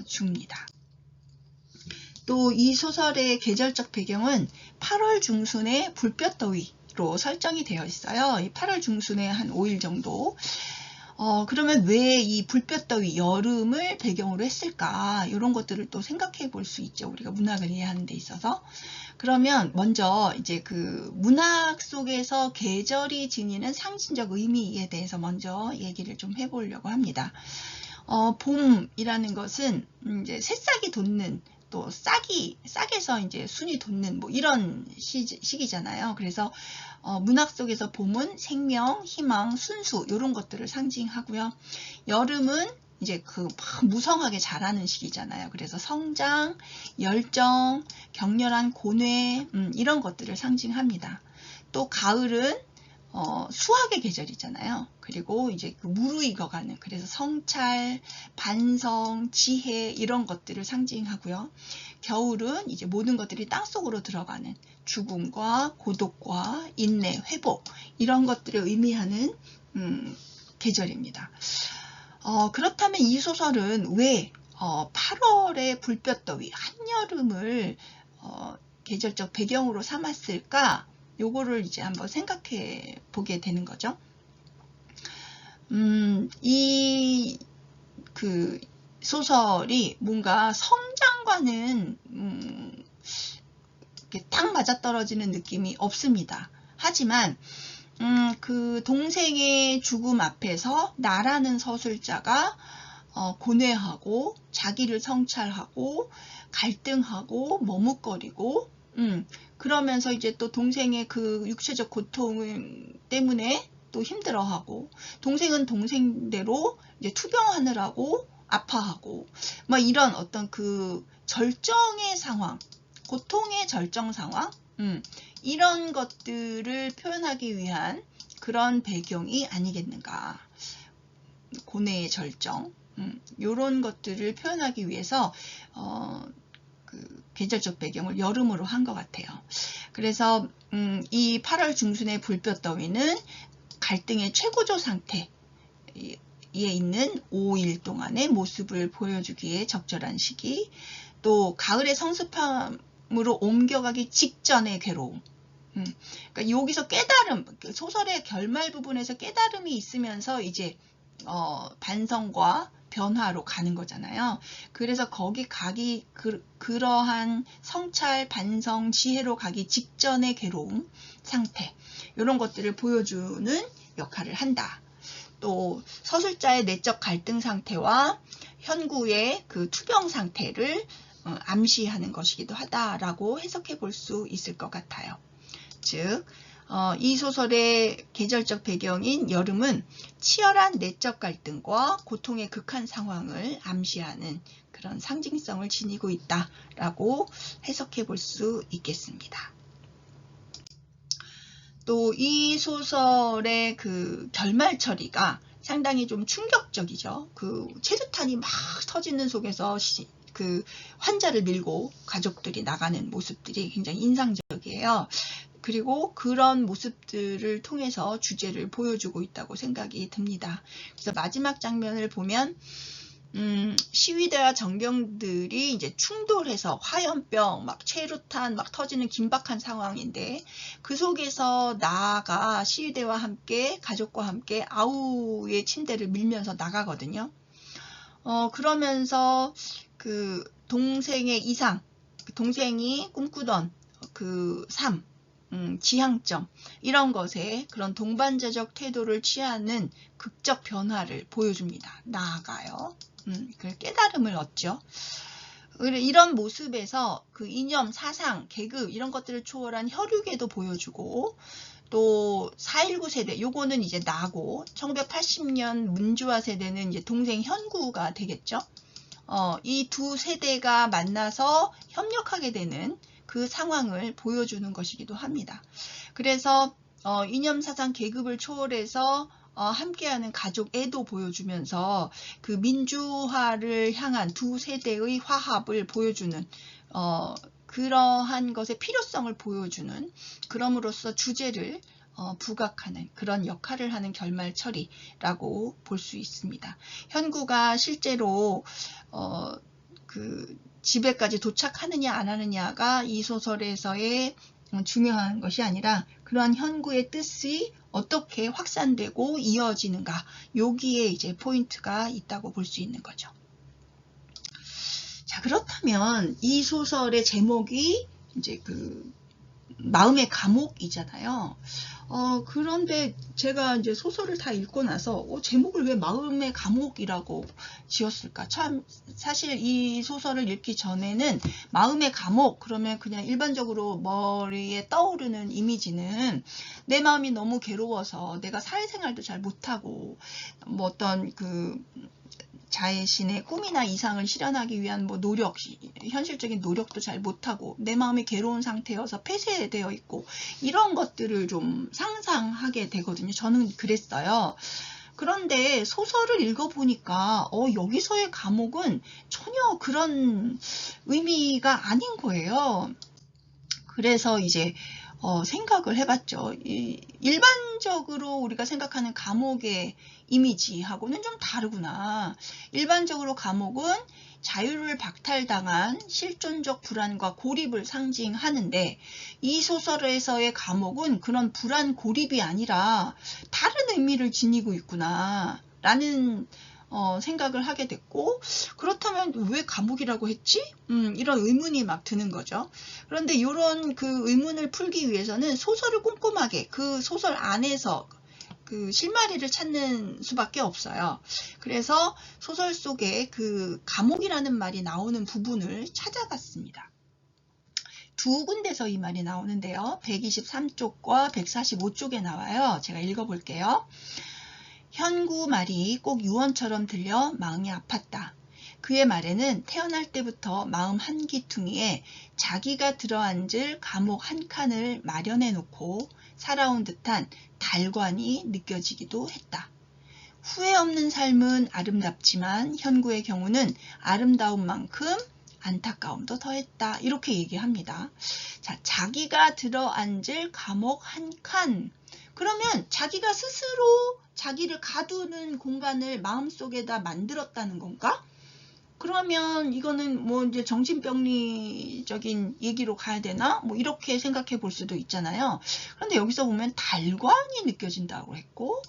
줍니다. 또 이 소설의 계절적 배경은 8월 중순의 불볕더위로 설정이 되어 있어요. 이 8월 중순에 한 5일 정도. 그러면 왜 이 불볕더위 여름을 배경으로 했을까? 이런 것들을 또 생각해 볼 수 있죠. 우리가 문학을 이해하는 데 있어서. 그러면 먼저 이제 그 문학 속에서 계절이 지니는 상징적 의미에 대해서 먼저 얘기를 좀 해보려고 합니다. 봄이라는 것은 이제 새싹이 돋는 또 싹에서 이제 순이 돋는 뭐 이런 시기잖아요. 그래서 문학 속에서 봄은 생명, 희망, 순수 이런 것들을 상징하고요. 여름은 이제 그 무성하게 자라는 시기잖아요. 그래서 성장, 열정, 격렬한 고뇌 이런 것들을 상징합니다. 또 가을은 수학의 계절이잖아요. 그리고 이제 그 무르익어가는, 그래서 성찰, 반성, 지혜 이런 것들을 상징하고요. 겨울은 이제 모든 것들이 땅속으로 들어가는 죽음과 고독과 인내, 회복 이런 것들을 의미하는 계절입니다. 그렇다면 이 소설은 왜 8월의 불볕더위, 한여름을 계절적 배경으로 삼았을까? 요거를 이제 한번 생각해 보게 되는 거죠. 이 소설이 뭔가 성장과는 이렇게 딱 맞아떨어지는 느낌이 없습니다. 하지만 그 동생의 죽음 앞에서 나라는 서술자가 고뇌하고 자기를 성찰하고 갈등하고 머뭇거리고 그러면서 이제 또 동생의 그 육체적 고통 때문에 또 힘들어하고, 동생은 동생대로 이제 투병하느라고 아파하고, 뭐 이런 어떤 그 절정의 상황, 고통의 절정 상황, 이런 것들을 표현하기 위한 그런 배경이 아니겠는가. 고뇌의 절정, 이런 것들을 표현하기 위해서 그 계절적 배경을 여름으로 한 것 같아요. 그래서 이 8월 중순의 불볕더위는 갈등의 최고조 상태에 있는 5일 동안의 모습을 보여주기에 적절한 시기, 또 가을의 성습함으로 옮겨가기 직전의 괴로움. 그러니까 여기서 깨달음, 소설의 결말 부분에서 깨달음이 있으면서 이제 반성과 변화로 가는 거잖아요. 그래서 거기 가기, 그러한 성찰, 반성, 지혜로 가기 직전의 괴로움 상태, 이런 것들을 보여주는 역할을 한다. 또 서술자의 내적 갈등 상태와 현구의 그 투병 상태를 암시하는 것이기도 하다라고 해석해 볼 수 있을 것 같아요. 즉, 이 소설의 계절적 배경인 여름은 치열한 내적 갈등과 고통의 극한 상황을 암시하는 그런 상징성을 지니고 있다라고 해석해 볼 수 있겠습니다. 또 이 소설의 그 결말 처리가 상당히 좀 충격적이죠. 그 체류탄이 막 터지는 속에서 그 환자를 밀고 가족들이 나가는 모습들이 굉장히 인상적이에요. 그리고 그런 모습들을 통해서 주제를 보여주고 있다고 생각이 듭니다. 그래서 마지막 장면을 보면 시위대와 정병들이 이제 충돌해서 화염병, 막 체류탄 막 터지는 긴박한 상황인데, 그 속에서 나아가 시위대와 함께 가족과 함께 아우의 침대를 밀면서 나가거든요. 그러면서 그 동생의 이상, 동생이 꿈꾸던 그 삶, 지향점, 이런 것에 그런 동반자적 태도를 취하는 극적 변화를 보여줍니다. 나아가요. 깨달음을 얻죠. 이런 모습에서 그 이념, 사상, 계급 이런 것들을 초월한 혈육에도 보여주고, 또 4.19 세대, 요거는 이제 나고 1980년 문주화 세대는 이제 동생 현구가 되겠죠. 이 두 세대가 만나서 협력하게 되는 그 상황을 보여주는 것이기도 합니다. 그래서 이념, 사상, 계급을 초월해서 함께하는 가족애도 보여주면서 그 민주화를 향한 두 세대의 화합을 보여주는 그러한 것의 필요성을 보여주는, 그럼으로써 주제를 부각하는 그런 역할을 하는 결말 처리라고 볼 수 있습니다. 현구가 실제로 그 집에까지 도착하느냐 안 하느냐가 이 소설에서의 중요한 것이 아니라, 그러한 현구의 뜻이 어떻게 확산되고 이어지는가, 여기에 이제 포인트가 있다고 볼 수 있는 거죠. 자, 그렇다면 이 소설의 제목이 이제 그 마음의 감옥이잖아요. 그런데 제가 이제 소설을 다 읽고 나서 제목을 왜 마음의 감옥이라고 지었을까? 참, 사실 이 소설을 읽기 전에는 마음의 감옥 그러면 그냥 일반적으로 머리에 떠오르는 이미지는 내 마음이 너무 괴로워서 내가 사회생활도 잘 못하고, 뭐 어떤 그 자신의 꿈이나 이상을 실현하기 위한 뭐 노력, 현실적인 노력도 잘 못하고 내 마음이 괴로운 상태여서 폐쇄되어 있고 이런 것들을 좀 상상하게 되거든요. 저는 그랬어요. 그런데 소설을 읽어보니까 여기서의 감옥은 전혀 그런 의미가 아닌 거예요. 그래서 이제 생각을 해봤죠. 일반적으로 우리가 생각하는 감옥의 이미지하고는 좀 다르구나. 일반적으로 감옥은 자유를 박탈당한 실존적 불안과 고립을 상징하는데 이 소설에서의 감옥은 그런 불안 고립이 아니라 다른 의미를 지니고 있구나 라는 생각을 하게 됐고, 그렇다면 왜 감옥이라고 했지? 이런 의문이 막 드는 거죠. 그런데 이런 그 의문을 풀기 위해서는 소설을 꼼꼼하게 그 소설 안에서 그 실마리를 찾는 수밖에 없어요. 그래서 소설 속에 그 감옥이라는 말이 나오는 부분을 찾아봤습니다. 두 군데서 이 말이 나오는데요. 123쪽과 145쪽에 나와요. 제가 읽어볼게요. 현구 말이 꼭 유언처럼 들려 마음이 아팠다. 그의 말에는 태어날 때부터 마음 한기퉁이에 자기가 들어앉을 감옥 한 칸을 마련해 놓고 살아온 듯한 달관이 느껴지기도 했다. 후회 없는 삶은 아름답지만 현구의 경우는 아름다운 만큼 안타까움도 더했다. 이렇게 얘기합니다. 자, 자기가 들어앉을 감옥 한 칸. 그러면 자기가 스스로 자기를 가두는 공간을 마음속에다 만들었다는 건가? 그러면 이거는 뭐 이제 정신병리적인 얘기로 가야 되나? 뭐 이렇게 생각해 볼 수도 있잖아요. 그런데 여기서 보면 달관이 느껴진다고 했고,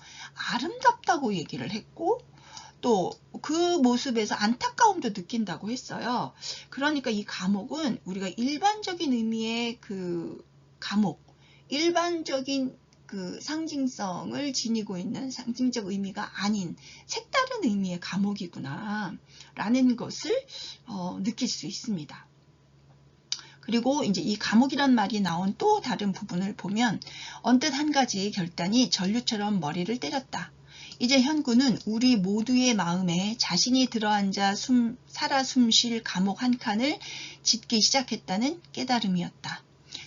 아름답다고 얘기를 했고, 또 그 모습에서 안타까움도 느낀다고 했어요. 그러니까 이 감옥은 우리가 일반적인 의미의 그 감옥, 일반적인 그 상징성을 지니고 있는 상징적 의미가 아닌 색다른 의미의 감옥이구나 라는 것을 느낄 수 있습니다. 그리고 이제 이 감옥이란 말이 나온 또 다른 부분을 보면 언뜻 한 가지 결단이 전류처럼 머리를 때렸다. 이제 현구는 우리 모두의 마음에 자신이 들어앉아 살아 숨쉴 감옥 한 칸을 짓기 시작했다는 깨달음이었다.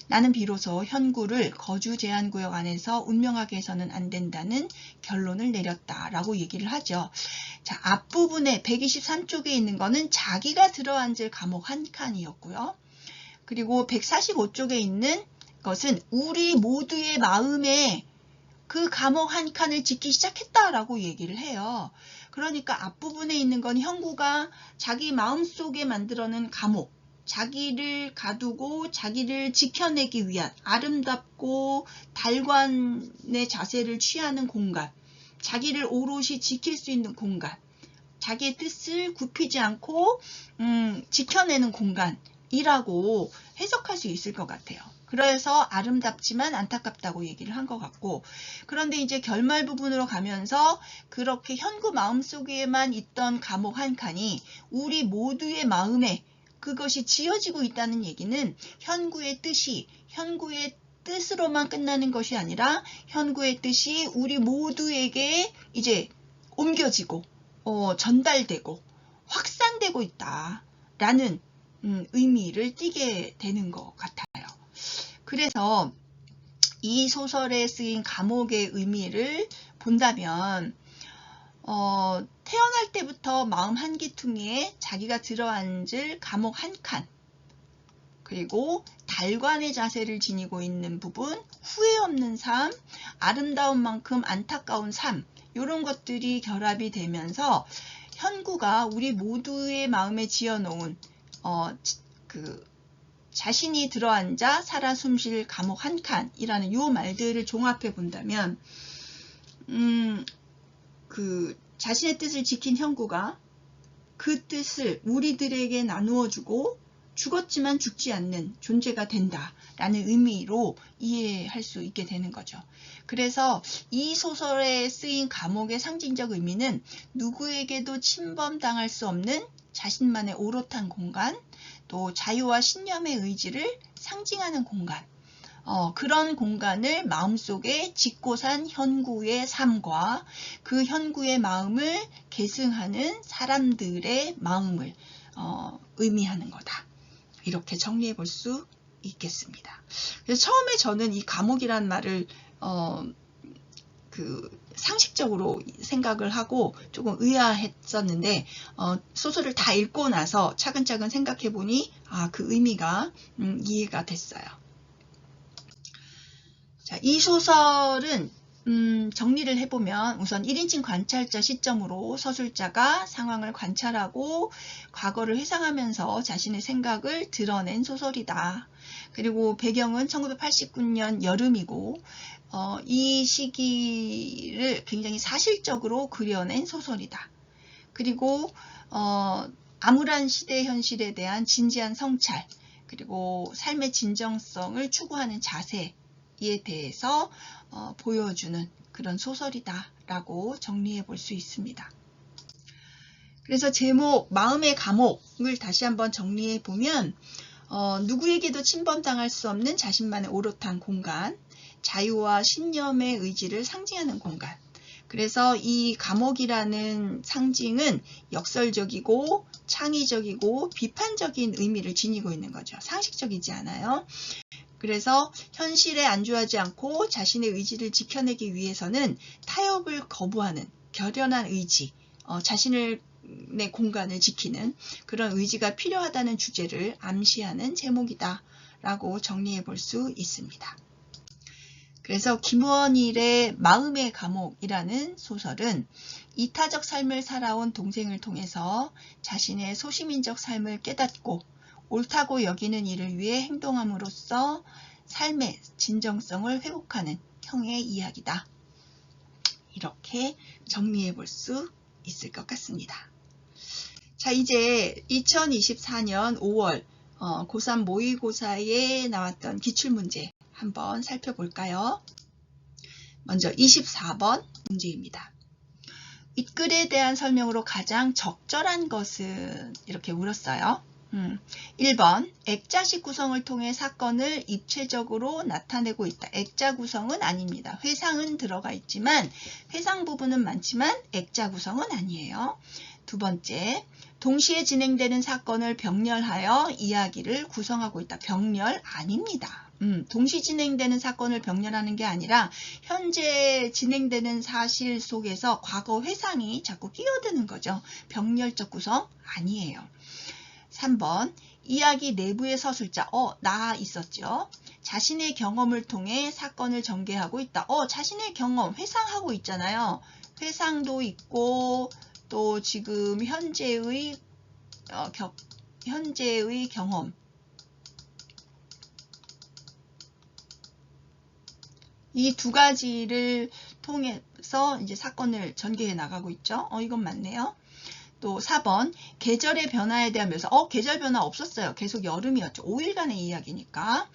나는 비로소 현구를 거주 제한구역 안에서 운명하게 해서는 안 된다는 결론을 내렸다라고 얘기를 하죠. 자, 앞부분에 123쪽에 있는 거는 자기가 들어앉을 감옥 한 칸이었고요. 그리고 145쪽에 있는 것은 우리 모두의 마음에 그 감옥 한 칸을 짓기 시작했다라고 얘기를 해요. 그러니까 앞부분에 있는 건 현구가 자기 마음속에 만들어낸 감옥, 자기를 가두고 자기를 지켜내기 위한 아름답고 달관의 자세를 취하는 공간, 자기를 오롯이 지킬 수 있는 공간, 자기의 뜻을 굽히지 않고 지켜내는 공간이라고 해석할 수 있을 것 같아요. 그래서 아름답지만 안타깝다고 얘기를 한 것 같고, 그런데 이제 결말 부분으로 가면서 그렇게 현구 마음속에만 있던 감옥 한 칸이 우리 모두의 마음에 그것이 지어지고 있다는 얘기는 현구의 뜻으로만 끝나는 것이 아니라 현구의 뜻이 우리 모두에게 이제 옮겨지고 전달되고 확산되고 있다라는 의미를 띠게 되는 것 같아요. 그래서 이 소설에 쓰인 감옥의 의미를 본다면 태어날 때부터 마음 한기퉁이에 자기가 들어앉을 감옥 한 칸, 그리고 달관의 자세를 지니고 있는 부분, 후회 없는 삶, 아름다운 만큼 안타까운 삶, 이런 것들이 결합이 되면서 현구가 우리 모두의 마음에 지어놓은 자신이 들어앉아 살아 숨쉴 감옥 한 칸이라는 요 말들을 종합해 본다면 자신의 뜻을 지킨 현구가 그 뜻을 우리들에게 나누어 주고 죽었지만 죽지 않는 존재가 된다라는 의미로 이해할 수 있게 되는 거죠. 그래서 이 소설에 쓰인 감옥의 상징적 의미는 누구에게도 침범당할 수 없는 자신만의 오롯한 공간, 또 자유와 신념의 의지를 상징하는 공간, 그런 공간을 마음속에 짓고 산 현구의 삶과 그 현구의 마음을 계승하는 사람들의 마음을 의미하는 거다. 이렇게 정리해 볼 수 있겠습니다. 그래서 처음에 저는 이 감옥이란 말을 상식적으로 생각을 하고 조금 의아했었는데 소설을 다 읽고 나서 차근차근 생각해 보니 그 의미가 이해가 됐어요. 자, 이 소설은 정리를 해보면 우선 1인칭 관찰자 시점으로 서술자가 상황을 관찰하고 과거를 회상하면서 자신의 생각을 드러낸 소설이다. 그리고 배경은 1989년 여름이고 이 시기를 굉장히 사실적으로 그려낸 소설이다. 그리고 암울한 시대 현실에 대한 진지한 성찰, 그리고 삶의 진정성을 추구하는 자세에 대해서 보여주는 그런 소설이다 라고 정리해 볼 수 있습니다. 그래서 제목 마음의 감옥을 다시 한번 정리해 보면 누구에게도 침범당할 수 없는 자신만의 오롯한 공간, 자유와 신념의 의지를 상징하는 공간. 그래서 이 감옥이라는 상징은 역설적이고 창의적이고 비판적인 의미를 지니고 있는 거죠. 상식적이지 않아요. 그래서 현실에 안주하지 않고 자신의 의지를 지켜내기 위해서는 타협을 거부하는 결연한 의지, 자신의 공간을 지키는 그런 의지가 필요하다는 주제를 암시하는 제목이다 라고 정리해 볼 수 있습니다. 그래서 김원일의 마음의 감옥이라는 소설은 이타적 삶을 살아온 동생을 통해서 자신의 소시민적 삶을 깨닫고 옳다고 여기는 일을 위해 행동함으로써 삶의 진정성을 회복하는 형의 이야기다. 이렇게 정리해 볼 수 있을 것 같습니다. 자, 이제 2024년 5월 고3 모의고사에 나왔던 기출문제 한번 살펴볼까요? 먼저 24번 문제입니다. 윗글에 대한 설명으로 가장 적절한 것은 이렇게 물었어요. 1번 액자식 구성을 통해 사건을 입체적으로 나타내고 있다. 액자 구성은 아닙니다. 회상은 들어가 있지만 회상 부분은 많지만 액자 구성은 아니에요. 두 번째, 동시에 진행되는 사건을 병렬하여 이야기를 구성하고 있다. 병렬 아닙니다. 동시 진행되는 사건을 병렬하는 게 아니라 현재 진행되는 사실 속에서 과거 회상이 자꾸 끼어드는 거죠. 병렬적 구성 아니에요. 3번, 이야기 내부의 서술자, 나 있었죠. 자신의 경험을 통해 사건을 전개하고 있다. 자신의 경험, 회상하고 있잖아요. 회상도 있고 또 지금 현재의 경험, 이 두 가지를 통해서 이제 사건을 전개해 나가고 있죠. 이건 맞네요. 또 4번, 계절의 변화에 대한 묘사. 계절 변화 없었어요. 계속 여름이었죠. 5일간의 이야기니까.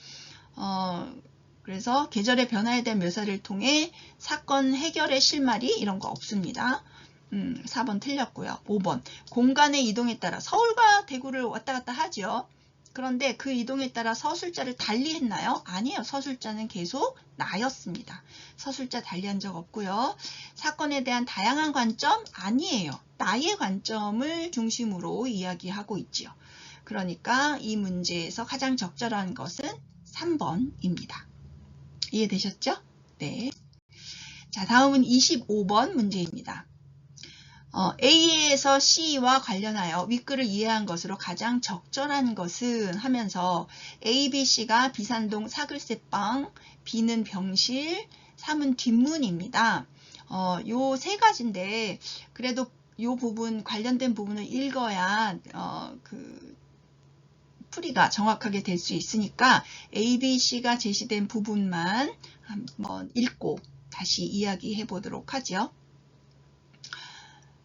그래서 계절의 변화에 대한 묘사를 통해 사건 해결의 실마리 이런 거 없습니다. 4번 틀렸고요. 5번, 공간의 이동에 따라 서울과 대구를 왔다 갔다 하죠. 그런데 그 이동에 따라 서술자를 달리했나요? 아니에요. 서술자는 계속 나였습니다. 서술자 달리한 적 없고요. 사건에 대한 다양한 관점? 아니에요. 나의 관점을 중심으로 이야기하고 있지요. 그러니까 이 문제에서 가장 적절한 것은 3번입니다. 이해되셨죠? 네. 자, 다음은 25번 문제입니다. A에서 C와 관련하여 윗글을 이해한 것으로 가장 적절한 것은 하면서 A, B, C가 비산동 사글세빵, B는 병실, 3은 뒷문입니다. 요 세 가지인데 그래도 요 부분 관련된 부분을 읽어야 풀이가 정확하게 될 수 있으니까 A, B, C가 제시된 부분만 한번 읽고 다시 이야기해 보도록 하죠.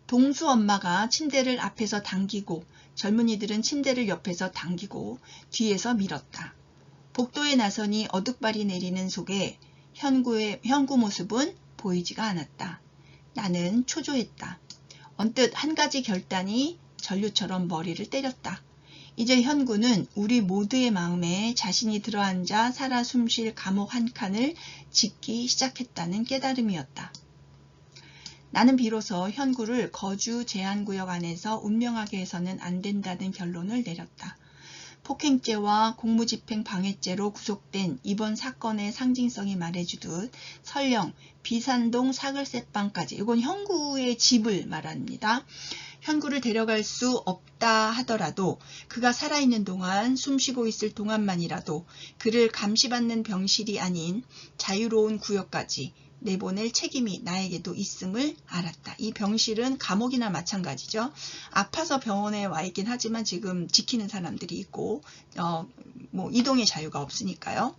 동수 엄마가 침대를 앞에서 당기고 젊은이들은 침대를 옆에서 당기고 뒤에서 밀었다. 복도에 나서니 어둑발이 내리는 속에 현구 모습은 보이지가 않았다. 나는 초조했다. 언뜻 한 가지 결단이 전류처럼 머리를 때렸다. 이제 현구는 우리 모두의 마음에 자신이 들어앉아 살아 숨쉴 감옥 한 칸을 짓기 시작했다는 깨달음이었다. 나는 비로소 현구를 거주 제한구역 안에서 운명하게 해서는 안 된다는 결론을 내렸다. 폭행죄와 공무집행 방해죄로 구속된 이번 사건의 상징성이 말해주듯 설령 비산동 사글세방까지, 이건 현구의 집을 말합니다. 현구를 데려갈 수 없다 하더라도 그가 살아있는 동안, 숨쉬고 있을 동안만이라도 그를 감시받는 병실이 아닌 자유로운 구역까지 내보낼 책임이 나에게도 있음을 알았다. 이 병실은 감옥이나 마찬가지죠. 아파서 병원에 와 있긴 하지만 지금 지키는 사람들이 있고 이동의 자유가 없으니까요.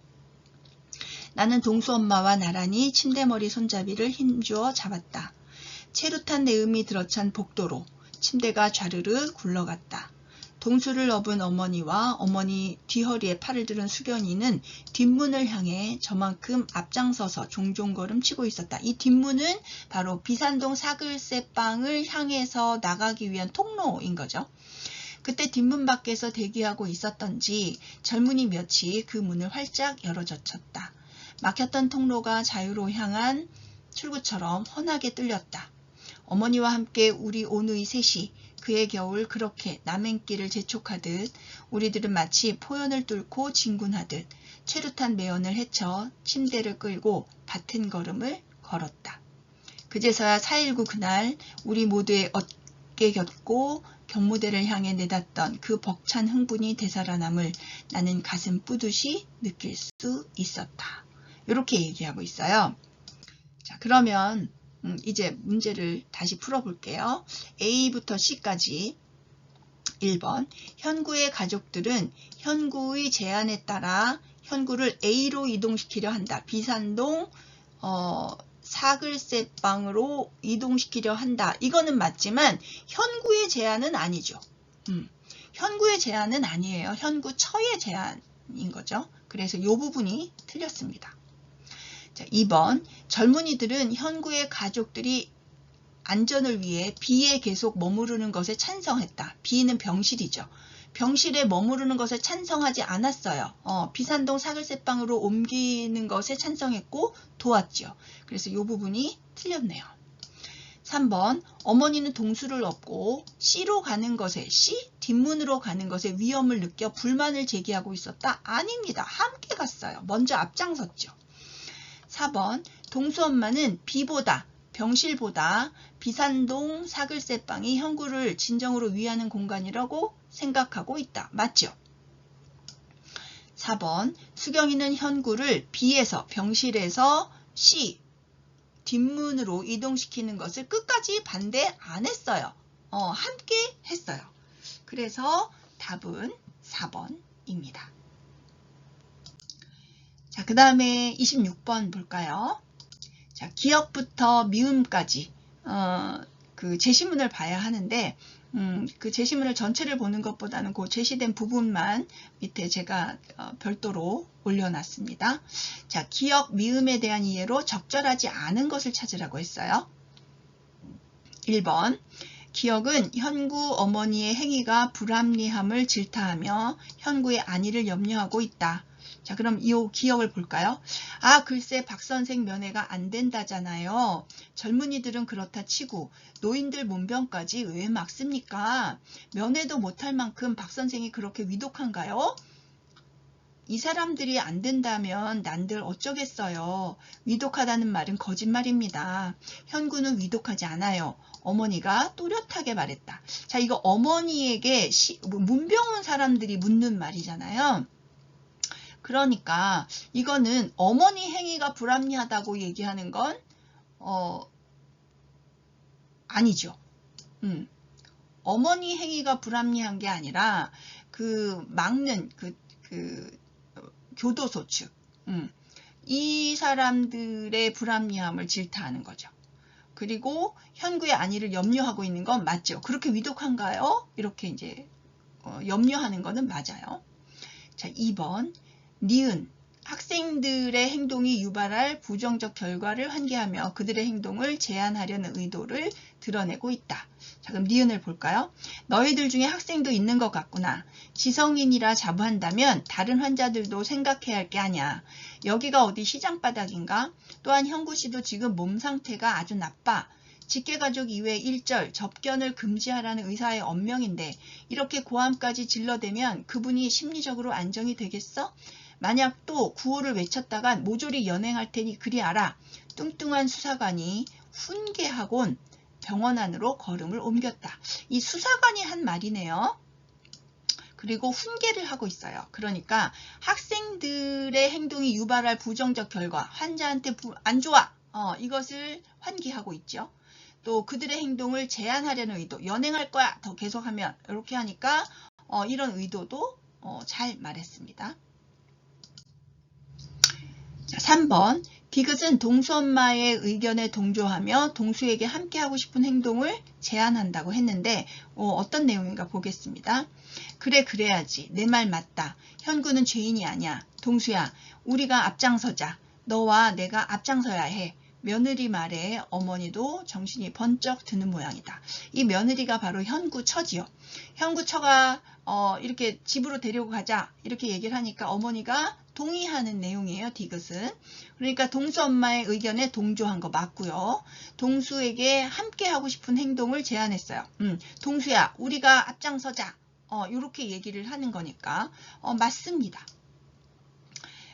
나는 동수 엄마와 나란히 침대머리 손잡이를 힘주어 잡았다. 체루탄 내음이 들어찬 복도로 침대가 좌르르 굴러갔다. 동수를 업은 어머니와 어머니 뒤허리에 팔을 들은 수견이는 뒷문을 향해 저만큼 앞장서서 종종 걸음치고 있었다. 이 뒷문은 바로 비산동 사글세방을 향해서 나가기 위한 통로인 거죠. 그때 뒷문 밖에서 대기하고 있었던지 젊은이 몇이 그 문을 활짝 열어젖혔다. 막혔던 통로가 자유로 향한 출구처럼 훤하게 뚫렸다. 어머니와 함께 우리 오누이 셋이 그의 겨울 그렇게 남행길을 재촉하듯 우리들은 마치 포연을 뚫고 진군하듯 최루탄 매연을 헤쳐 침대를 끌고 같은 걸음을 걸었다. 그제서야 4.19 그날 우리 모두의 어깨 겹고 경무대를 향해 내닫던 그 벅찬 흥분이 되살아남을 나는 가슴 뿌듯이 느낄 수 있었다. 이렇게 얘기하고 있어요. 자, 그러면 이제 문제를 다시 풀어볼게요. A부터 C까지. 1번. 현구의 가족들은 현구의 제안에 따라 현구를 A로 이동시키려 한다. 비산동 사글세방으로 이동시키려 한다. 이거는 맞지만 현구의 제안은 아니죠. 현구의 제안은 아니에요. 현구 처의 제안인 거죠. 그래서 이 부분이 틀렸습니다. 자, 2번. 젊은이들은 현구의 가족들이 안전을 위해 B에 계속 머무르는 것에 찬성했다. B는 병실이죠. 병실에 머무르는 것에 찬성하지 않았어요. 비산동 사글세방으로 옮기는 것에 찬성했고 도왔죠. 그래서 이 부분이 틀렸네요. 3번. 어머니는 동수를 업고 C로 가는 것에, C 뒷문으로 가는 것에 위험을 느껴 불만을 제기하고 있었다. 아닙니다. 함께 갔어요. 먼저 앞장섰죠. 4번. 동수 엄마는 B보다, 병실보다 비산동 사글세방이 현구를 진정으로 위하는 공간이라고 생각하고 있다. 맞죠? 4번. 수경이는 현구를 B에서, 병실에서 C 뒷문으로 이동시키는 것을 끝까지 반대 안 했어요. 함께 했어요. 그래서 답은 4번입니다. 자, 그 다음에 26번 볼까요? 자, 기억부터 미음까지 그 제시문을 봐야 하는데 그 제시문을 전체를 보는 것보다는 그 제시된 부분만 밑에 제가 별도로 올려놨습니다. 자, 기억 미음에 대한 이해로 적절하지 않은 것을 찾으라고 했어요. 1번. 기억은 현구 어머니의 행위가 불합리함을 질타하며 현구의 안위를 염려하고 있다. 자, 그럼 이 기억을 볼까요? 아, 글쎄 박선생 면회가 안 된다잖아요. 젊은이들은 그렇다 치고 노인들 문병까지 왜 막습니까? 면회도 못할 만큼 박선생이 그렇게 위독한가요? 이 사람들이 안 된다면 난들 어쩌겠어요. 위독하다는 말은 거짓말입니다. 현구는 위독하지 않아요. 어머니가 또렷하게 말했다. 자, 이거 어머니에게 문병 온 사람들이 묻는 말이잖아요. 그러니까 이거는 어머니 행위가 불합리하다고 얘기하는 건 아니죠. 어머니 행위가 불합리한 게 아니라 그 막는 그 교도소 측 이 사람들의 불합리함을 질타하는 거죠. 그리고 현구의 안위를 염려하고 있는 건 맞죠. 그렇게 위독한가요? 이렇게 이제 염려하는 거는 맞아요. 자, 2번. 니은 학생들의 행동이 유발할 부정적 결과를 환기하며 그들의 행동을 제한하려는 의도를 드러내고 있다. 자, 그럼 니은을 볼까요? 너희들 중에 학생도 있는 것 같구나. 지성인이라 자부한다면 다른 환자들도 생각해야 할 게 아니야. 여기가 어디 시장바닥인가? 또한 형구씨도 지금 몸 상태가 아주 나빠. 직계가족 이외 1절 접견을 금지하라는 의사의 엄명인데 이렇게 고함까지 질러대면 그분이 심리적으로 안정이 되겠어? 만약 또 구호를 외쳤다간 모조리 연행할 테니 그리 알아. 뚱뚱한 수사관이 훈계하곤 병원 안으로 걸음을 옮겼다. 이 수사관이 한 말이네요. 그리고 훈계를 하고 있어요. 그러니까 학생들의 행동이 유발할 부정적 결과, 환자한테 안 좋아. 이것을 환기하고 있죠. 또 그들의 행동을 제한하려는 의도, 연행할 거야. 더 계속하면 이렇게 하니까 이런 의도도 잘 말했습니다. 자, 3번. 디귿은 동수 엄마의 의견에 동조하며 동수에게 함께하고 싶은 행동을 제안한다고 했는데 어떤 내용인가 보겠습니다. 그래 그래야지. 내 말 맞다. 현구는 죄인이 아니야. 동수야 우리가 앞장서자. 너와 내가 앞장서야 해. 며느리 말에 어머니도 정신이 번쩍 드는 모양이다. 이 며느리가 바로 현구 처지요. 현구 처가 이렇게 집으로 데리고 가자 이렇게 얘기를 하니까 어머니가 동의하는 내용이에요. 디귿은. 그러니까 동수 엄마의 의견에 동조한 거 맞고요. 동수에게 함께 하고 싶은 행동을 제안했어요. 동수야 우리가 앞장서자. 이렇게 얘기를 하는 거니까 맞습니다.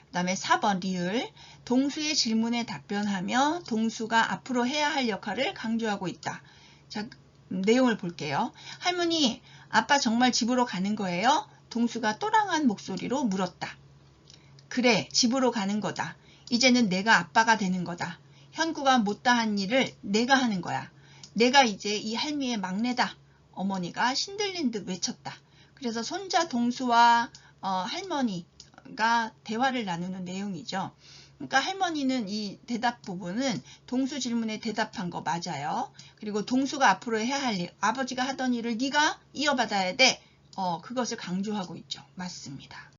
그 다음에 4번 리을. 동수의 질문에 답변하며 동수가 앞으로 해야 할 역할을 강조하고 있다. 자, 내용을 볼게요. 할머니, 아빠 정말 집으로 가는 거예요? 동수가 또랑한 목소리로 물었다. 그래, 집으로 가는 거다. 이제는 내가 아빠가 되는 거다. 현구가 못다한 일을 내가 하는 거야. 내가 이제 이 할미의 막내다. 어머니가 신들린 듯 외쳤다. 그래서 손자 동수와 할머니가 대화를 나누는 내용이죠. 그러니까 할머니는 이 대답 부분은 동수 질문에 대답한 거 맞아요. 그리고 동수가 앞으로 해야 할 일, 아버지가 하던 일을 네가 이어받아야 돼. 그것을 강조하고 있죠. 맞습니다.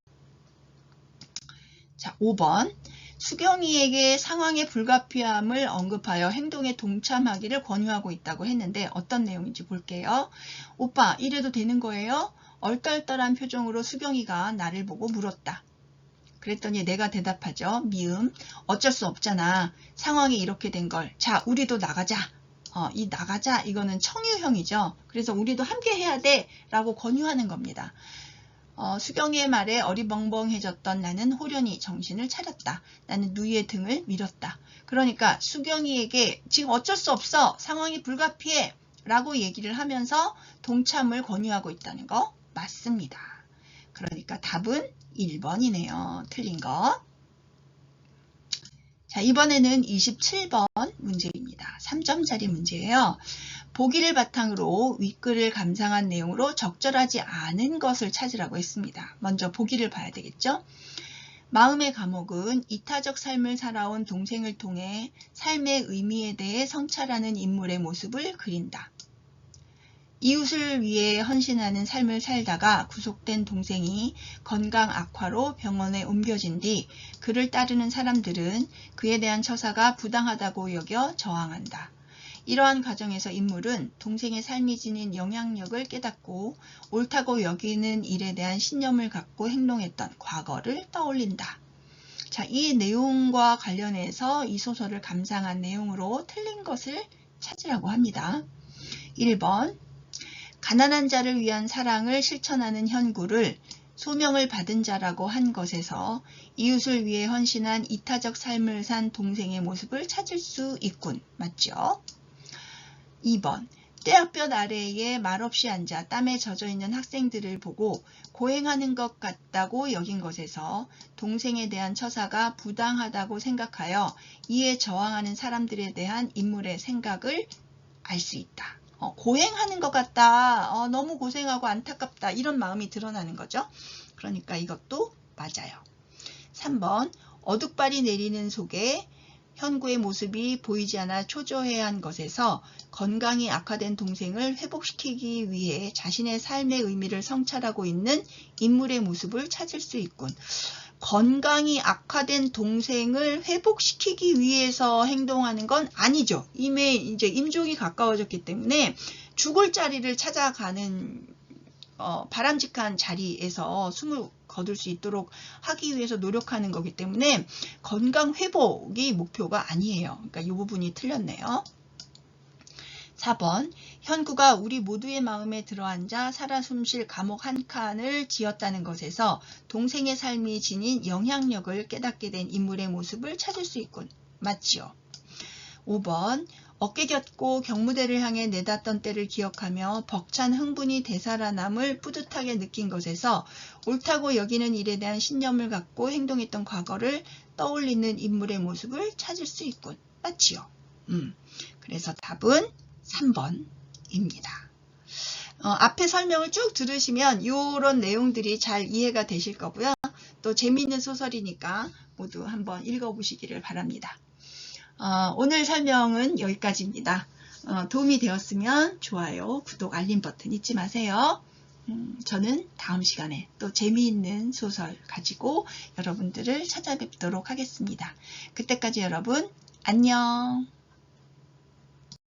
자, 5번. 수경이에게 상황의 불가피함을 언급하여 행동에 동참하기를 권유하고 있다고 했는데 어떤 내용인지 볼게요. 오빠, 이래도 되는 거예요? 얼떨떨한 표정으로 수경이가 나를 보고 물었다. 그랬더니 내가 대답하죠. 미음. 어쩔 수 없잖아. 상황이 이렇게 된 걸. 자, 우리도 나가자. 이 나가자 이거는 청유형이죠. 그래서 우리도 함께 해야 돼 라고 권유하는 겁니다. 수경이의 말에 어리벙벙해졌던 나는 호련히 정신을 차렸다. 나는 누이의 등을 밀었다. 그러니까 수경이에게 지금 어쩔 수 없어. 상황이 불가피해. 라고 얘기를 하면서 동참을 권유하고 있다는 거 맞습니다. 그러니까 답은 1번이네요. 틀린 거. 자, 이번에는 27번 문제입니다. 3점짜리 문제예요. 보기를 바탕으로 윗글을 감상한 내용으로 적절하지 않은 것을 찾으라고 했습니다. 먼저 보기를 봐야 되겠죠? 마음의 감옥은 이타적 삶을 살아온 동생을 통해 삶의 의미에 대해 성찰하는 인물의 모습을 그린다. 이웃을 위해 헌신하는 삶을 살다가 구속된 동생이 건강 악화로 병원에 옮겨진 뒤 그를 따르는 사람들은 그에 대한 처사가 부당하다고 여겨 저항한다. 이러한 과정에서 인물은 동생의 삶이 지닌 영향력을 깨닫고 옳다고 여기는 일에 대한 신념을 갖고 행동했던 과거를 떠올린다. 자, 이 내용과 관련해서 이 소설을 감상한 내용으로 틀린 것을 찾으라고 합니다. 1번. 가난한 자를 위한 사랑을 실천하는 현구를 소명을 받은 자라고 한 것에서 이웃을 위해 헌신한 이타적 삶을 산 동생의 모습을 찾을 수 있군. 맞죠? 2번. 떼약볕 아래에 말없이 앉아 땀에 젖어있는 학생들을 보고 고행하는 것 같다고 여긴 것에서 동생에 대한 처사가 부당하다고 생각하여 이에 저항하는 사람들에 대한 인물의 생각을 알 수 있다. 고행하는 것 같다. 너무 고생하고 안타깝다. 이런 마음이 드러나는 거죠. 그러니까 이것도 맞아요. 3번. 어둑발이 내리는 속에 현구의 모습이 보이지 않아 초조해한 것에서 건강이 악화된 동생을 회복시키기 위해 자신의 삶의 의미를 성찰하고 있는 인물의 모습을 찾을 수 있군. 건강이 악화된 동생을 회복시키기 위해서 행동하는 건 아니죠. 이미 이제 임종이 가까워졌기 때문에 죽을 자리를 찾아가는 바람직한 자리에서 숨을 거둘 수 있도록 하기 위해서 노력하는 거기 때문에 건강 회복이 목표가 아니에요. 그러니까 이 부분이 틀렸네요. 4번, 현구가 우리 모두의 마음에 들어앉아 살아 숨쉴 감옥 한 칸을 지었다는 것에서 동생의 삶이 지닌 영향력을 깨닫게 된 인물의 모습을 찾을 수 있군. 맞지요? 5번, 어깨 겹고 경무대를 향해 내닫던 때를 기억하며 벅찬 흥분이 되살아남을 뿌듯하게 느낀 것에서 옳다고 여기는 일에 대한 신념을 갖고 행동했던 과거를 떠올리는 인물의 모습을 찾을 수 있군. 맞지요? 그래서 답은 3번입니다. 앞에 설명을 쭉 들으시면 이런 내용들이 잘 이해가 되실 거고요. 또 재미있는 소설이니까 모두 한번 읽어보시기를 바랍니다. 오늘 설명은 여기까지입니다. 도움이 되었으면 좋아요, 구독, 알림 버튼 잊지 마세요. 저는 다음 시간에 또 재미있는 소설 가지고 여러분들을 찾아뵙도록 하겠습니다. 그때까지 여러분 안녕.